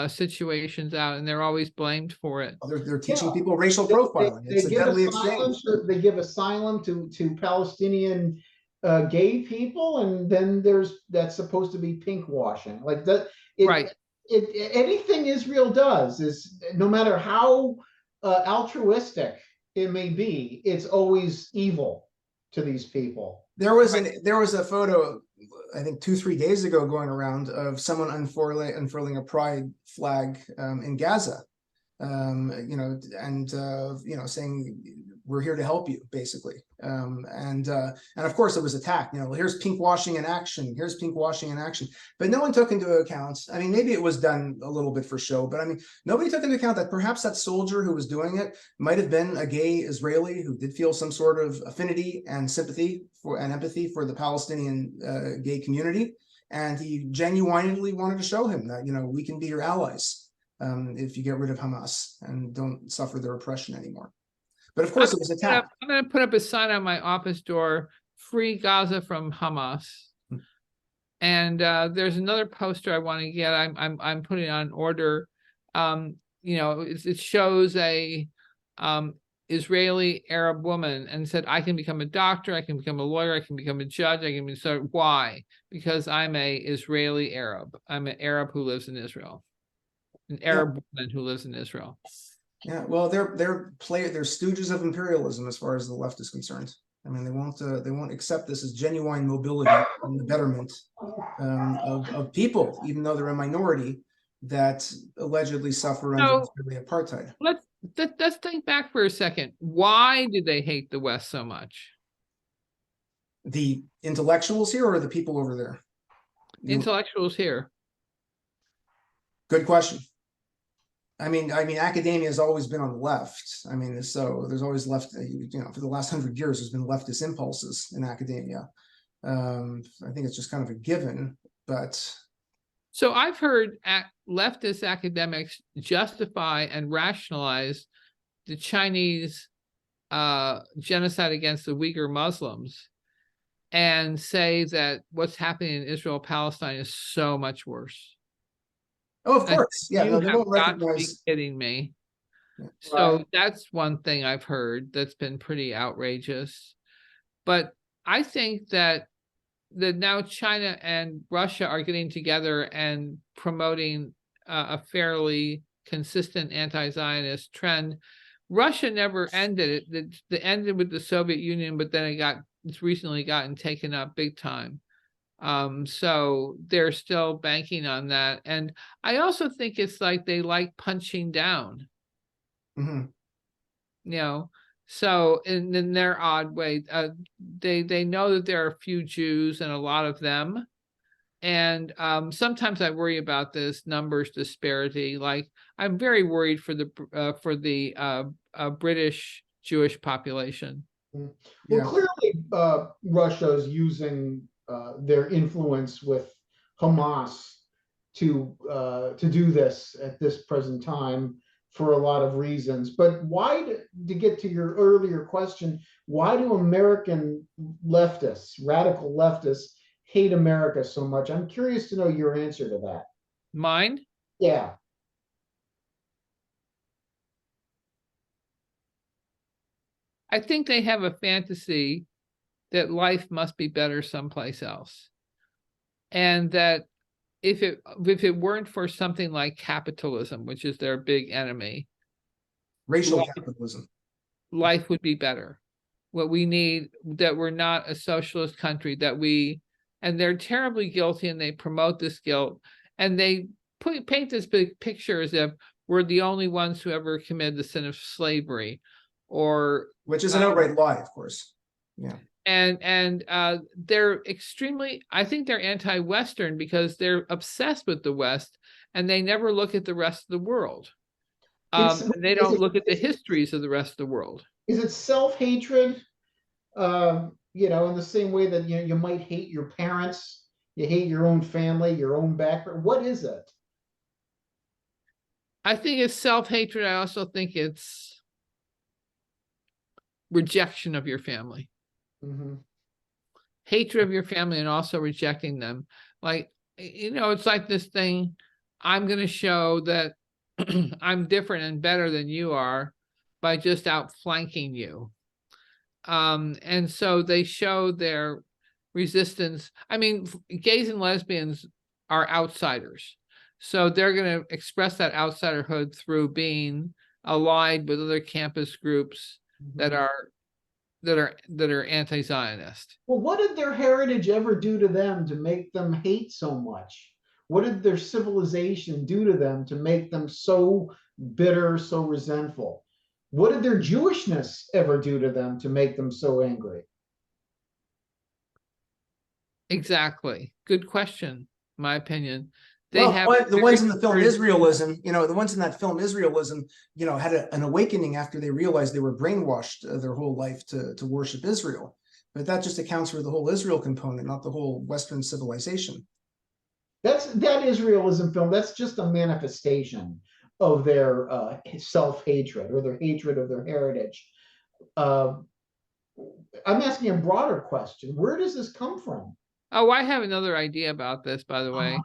situations out, and they're always blamed for it. They're teaching people racial profiling. It's a deadly exchange. They give asylum to Palestinian gay people, and then that's supposed to be pink washing. Like that. Anything Israel does is, no matter how altruistic it may be, it's always evil to these people. There was a photo, I think 2-3 days ago, going around of someone unfurling a pride flag in Gaza, saying we're here to help you, basically. And of course it was attacked. Here's pink washing in action. Here's pink washing in action. But no one took into account. I mean, maybe it was done a little bit for show, but I mean, nobody took into account that perhaps that soldier who was doing it might have been a gay Israeli who did feel some sort of affinity and sympathy and empathy for the Palestinian gay community, and he genuinely wanted to show him that we can be your allies if you get rid of Hamas and don't suffer their oppression anymore. But of course, it was attacked. I'm going to put up a sign on my office door: "Free Gaza from Hamas." And there's another poster I want to get. I'm putting on order. You know, it shows a Israeli Arab woman and said, I can become a doctor, I can become a lawyer, I can become a judge, I can be. So why? Because I'm a Israeli Arab. I'm an Arab who lives in Israel. An Arab woman who lives in Israel. Yeah, well, they're stooges of imperialism as far as the left is concerned. I mean, they won't accept this as genuine mobility and the betterment of people, even though they're a minority that allegedly suffer under Israeli apartheid. Let's think back for a second. Why did they hate the West so much? The intellectuals here or the people over there? Intellectuals here. Good question. I mean, academia has always been on the left. I mean, so there's always left, you know, for the last 100 years, there's been leftist impulses in academia. I think it's just kind of a given, but. So I've heard leftist academics justify and rationalize the Chinese genocide against the Uyghur Muslims and say that what's happening in Israel, Palestine is so much worse. Oh, of course. Yeah, no, they won't recognize. Got to be recognize. kidding me. Yeah. So that's one thing I've heard that's been pretty outrageous. But I think that now China and Russia are getting together and promoting a fairly consistent anti-Zionist trend. Russia never ended it. It ended with the Soviet Union, but then it's recently gotten taken up big time. So they're still banking on that. And I also think it's like they like punching down. Mm-hmm. You know, so in their odd way, they know that there are a few Jews and a lot of them. And sometimes I worry about this numbers disparity. Like I'm very worried for the British Jewish population. Well, Yeah. clearly, Russia is using their influence with Hamas to do this at this present time for a lot of reasons. But why, to get to your earlier question, why do American leftists, radical leftists, hate America so much? I'm curious to know your answer to that. Mine? Yeah. I think they have a fantasy that life must be better someplace else. And that if it weren't for something like capitalism, which is their big enemy, Racial capitalism, life would be better. What we need, that we're not a socialist country, and they're terribly guilty and they promote this guilt and they paint this big picture as if we're the only ones who ever committed the sin of slavery, or which is an outright lie, of course. Yeah. And they're extremely, I think they're anti-Western because they're obsessed with the West and they never look at the rest of the world. And they don't look at the histories of the rest of the world. Is it self-hatred? You know, in the same way that you might hate your parents, you hate your own family, your own background. What is it? I think it's self-hatred. I also think it's rejection of your family. Mm-hmm. Hatred of your family and also rejecting them. Like, you know, it's like this thing, I'm going to show that I'm different and better than you are by just outflanking you. And so they show their resistance. I mean, gays and lesbians are outsiders. So they're going to express that outsiderhood through being allied with other campus groups that are anti-Zionist. Well, what did their heritage ever do to them to make them hate so much? What did their civilization do to them to make them so bitter, so resentful? What did their Jewishness ever do to them to make them so angry? Exactly. Good question, in my opinion. The ones in the film Israelism, you know, the ones in that film Israelism, you know, had an awakening after they realized they were brainwashed their whole life to worship Israel. But that just accounts for the whole Israel component, not the whole Western civilization. That Israelism film, that's just a manifestation of their self-hatred or their hatred of their heritage. I'm asking a broader question. Where does this come from? Oh, I have another idea about this, by the way.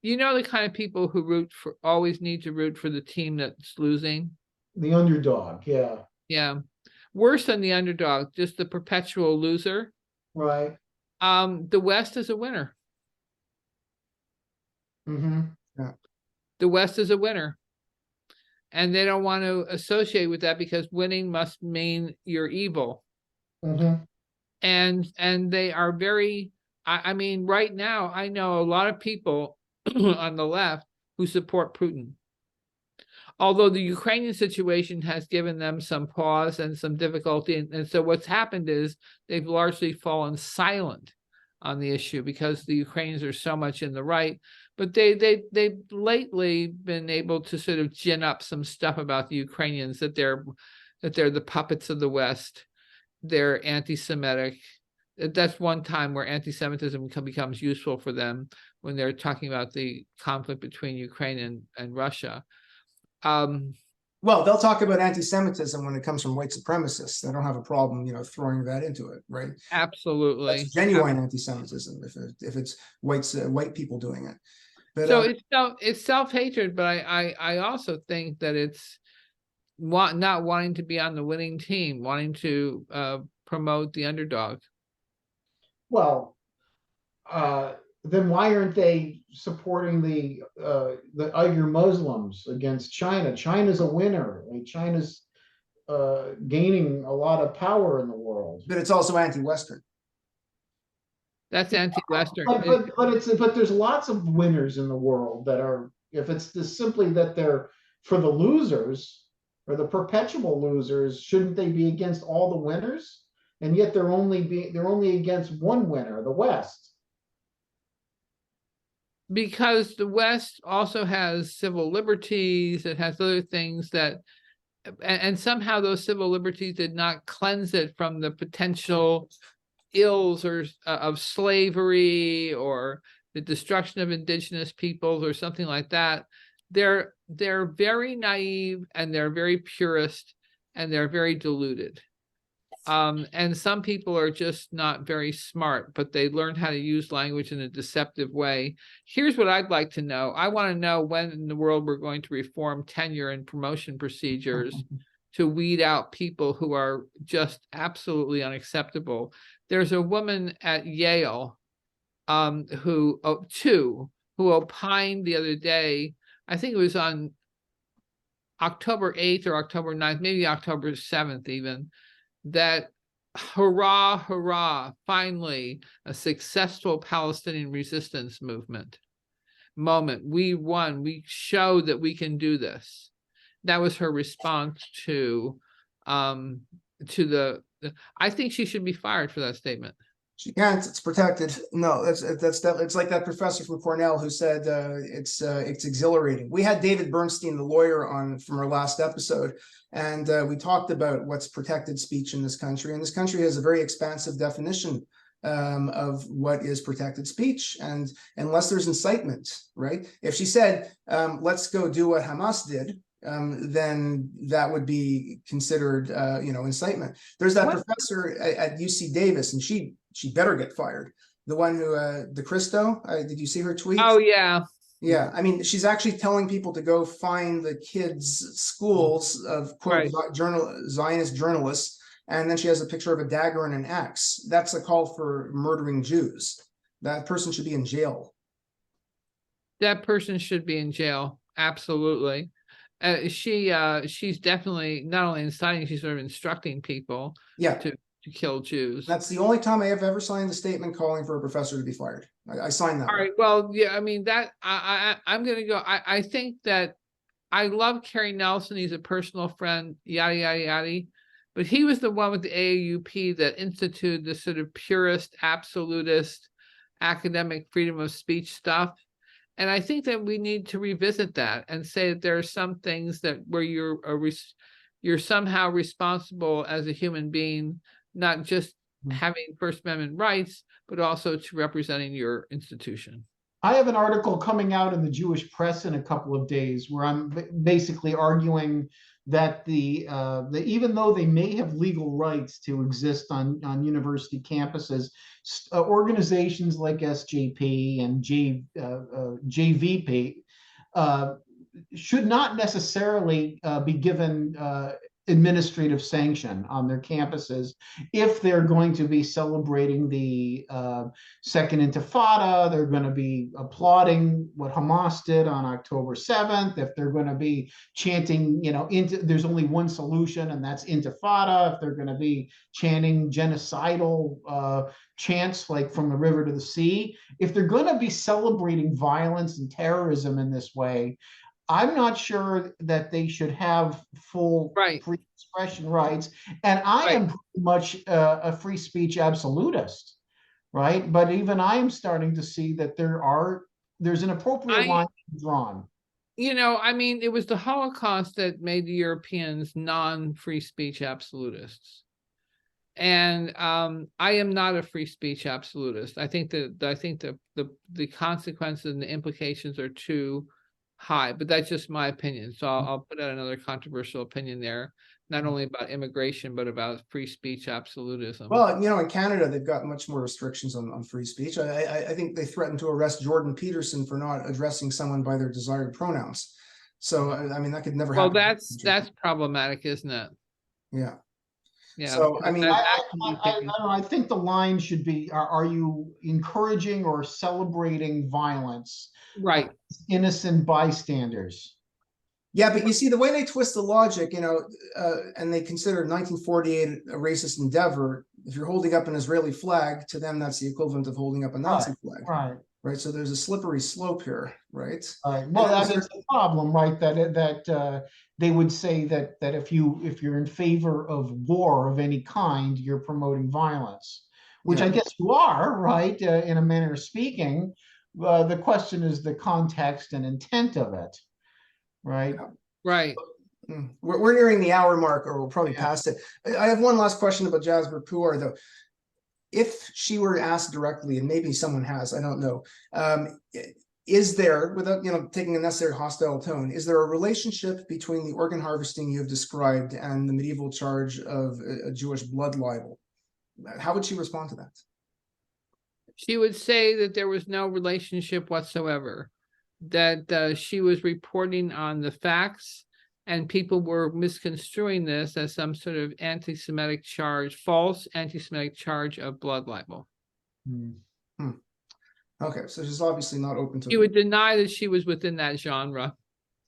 You know, the kind of people who always need to root for the team that's losing. The underdog, yeah. Yeah. Worse than the underdog, just the perpetual loser. Right. The West is a winner. Yeah. The West is a winner. And they don't want to associate with that because winning must mean you're evil. And they are very, I mean, right now, I know a lot of people on the left who support Putin. Although the Ukrainian situation has given them some pause and some difficulty. And so what's happened is they've largely fallen silent on the issue because the Ukrainians are so much in the right. But they've lately been able to sort of gin up some stuff about the Ukrainians, that they're the puppets of the West. They're anti-Semitic. That's one time where anti-Semitism becomes useful for them, when they're talking about the conflict between Ukraine and Russia. Well, they'll talk about anti-Semitism when it comes from white supremacists. They don't have a problem, throwing that into it, right? Absolutely. That's genuine anti-Semitism if it's white people doing it. But, so it's self-hatred, but I also think that it's not wanting to be on the winning team, wanting to promote the underdog. Well, then why aren't they supporting the Uyghur Muslims against China? China's a winner. I mean, China's gaining a lot of power in the world. But it's also anti-Western. That's anti-Western. But there's lots of winners in the world that are, if it's just simply that they're for the losers or the perpetual losers, shouldn't they be against all the winners? And yet they're only against one winner, the West. Because the West also has civil liberties, it has other things that, and somehow those civil liberties did not cleanse it from the potential ills or of slavery or the destruction of indigenous peoples or something like that. They're very naive, and they're very purist, and they're very deluded. And some people are just not very smart, but they learn how to use language in a deceptive way. Here's what I'd like to know. I want to know when in the world we're going to reform tenure and promotion procedures to weed out people who are just absolutely unacceptable. There's a woman at Yale who opined the other day, I think it was on October 8th or October 9th, maybe October 7th even, that hurrah, hurrah, finally a successful Palestinian resistance moment. We won, we showed that we can do this. That was her response to the I think she should be fired for that statement. She can't. It's protected. No, it's like that professor from Cornell who said it's exhilarating. We had David Bernstein, the lawyer, on from our last episode, and we talked about what's protected speech in this country. And this country has a very expansive definition of what is protected speech, and unless there's incitement, right? If she said, "Let's go do what Hamas did," then that would be considered, incitement. There's that professor at UC Davis, and she better get fired. The one who, DeCristo, did you see her tweet? Oh, yeah. Yeah, I mean, she's actually telling people to go find the kids' schools of quote Zionist journalists, and then she has a picture of a dagger and an axe. That's a call for murdering Jews. That person should be in jail. That person should be in jail. Absolutely. She's definitely not only inciting, she's sort of instructing people to kill Jews. That's the only time I have ever signed a statement calling for a professor to be fired. I signed that. All right. Well, yeah, I mean, that I'm going to go. I think that I love Kerry Nelson. He's a personal friend, yada, yada, yada. But he was the one with the AAUP that instituted this sort of purist, absolutist, academic freedom of speech stuff. And I think that we need to revisit that and say that there are some things that where you're somehow responsible as a human being, not just having First Amendment rights, but also to representing your institution. I have an article coming out in the Jewish press in a couple of days where I'm basically arguing that even though they may have legal rights to exist on university campuses, organizations like SJP and JVP should not necessarily be given administrative sanction on their campuses if they're going to be celebrating the Second Intifada, they're going to be applauding what Hamas did on October 7th, if they're going to be chanting, there's only one solution and that's Intifada, if they're going to be chanting genocidal chants like from the river to the sea, if they're going to be celebrating violence and terrorism in this way, I'm not sure that they should have full free expression rights. And I am pretty much a free speech absolutist, right? But even I am starting to see that there's an appropriate line drawn. I mean, it was the Holocaust that made the Europeans non-free speech absolutists. And I am not a free speech absolutist. I think that the consequences and the implications are too high, but that's just my opinion. So I'll put out another controversial opinion there, not only about immigration, but about free speech absolutism. Well, in Canada, they've got much more restrictions on free speech. I think they threatened to arrest Jordan Peterson for not addressing someone by their desired pronouns. So, I mean, that could never happen. Well, that's problematic, isn't it? Yeah. Yeah. So, I mean, I think the line should be, are you encouraging or celebrating violence? Right. Innocent bystanders. Yeah, but you see the way they twist the logic, and they consider 1948 a racist endeavor. If you're holding up an Israeli flag, to them, that's the equivalent of holding up a Nazi flag. Right. So there's a slippery slope here, right? Well, that is the problem, right? That they would say that if you're in favor of war of any kind, you're promoting violence, which I guess you are, right? In a manner of speaking. The question is the context and intent of it, right? Right. We're nearing the hour mark, or we'll probably pass it. I have one last question about Jasbir Puar, though. If she were asked directly, and maybe someone has, I don't know, is there, without taking a necessary hostile tone, is there a relationship between the organ harvesting you have described and the medieval charge of a Jewish blood libel? How would she respond to that? She would say that there was no relationship whatsoever, that she was reporting on the facts, and people were misconstruing this as some sort of anti-Semitic charge, false anti-Semitic charge of blood libel. Okay, so she's obviously not open to it. She would deny that she was within that genre.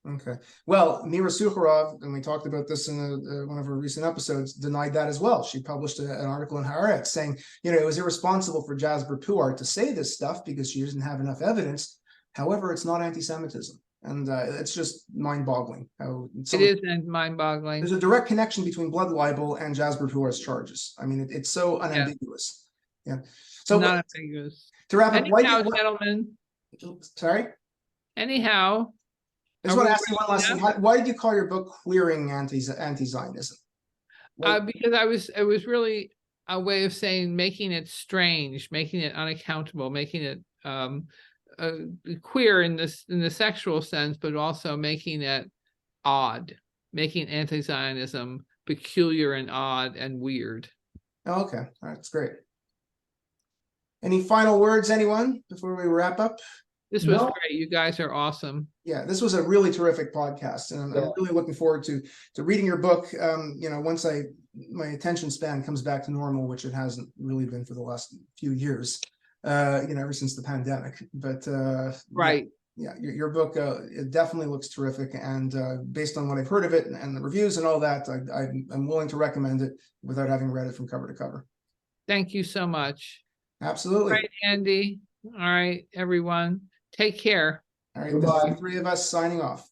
Okay. Well, Mira Sukharov, and we talked about this in one of her recent episodes, denied that as well. She published an article in Haaretz saying, it was irresponsible for Jasbir Puar to say this stuff because she doesn't have enough evidence. However, it's not anti-Semitism. And it's just mind-boggling. It is mind-boggling. There's a direct connection between blood libel and Jasbir Puar's charges. I mean, it's so unambiguous. Yeah. So not ambiguous. To wrap up, gentlemen. Sorry? Anyhow. I just want to ask you one last thing. Why did you call your book "Queering Anti-Zionism"? Because it was really a way of saying, making it strange, making it unaccountable, making it queer in the sexual sense, but also making it odd, making anti-Zionism peculiar and odd and weird. Oh, okay, all right, that's great. Any final words, anyone, before we wrap up? This was great. You guys are awesome. Yeah, this was a really terrific podcast, and I'm really looking forward to reading your book. Once my attention span comes back to normal, which it hasn't really been for the last few years, ever since the pandemic. But right, your book it definitely looks terrific, and based on what I've heard of it and the reviews and all that, I'm willing to recommend it without having read it from cover to cover. Thank you so much. Absolutely. All right, Andy. All right, everyone. Take care. All right, the three of us signing off.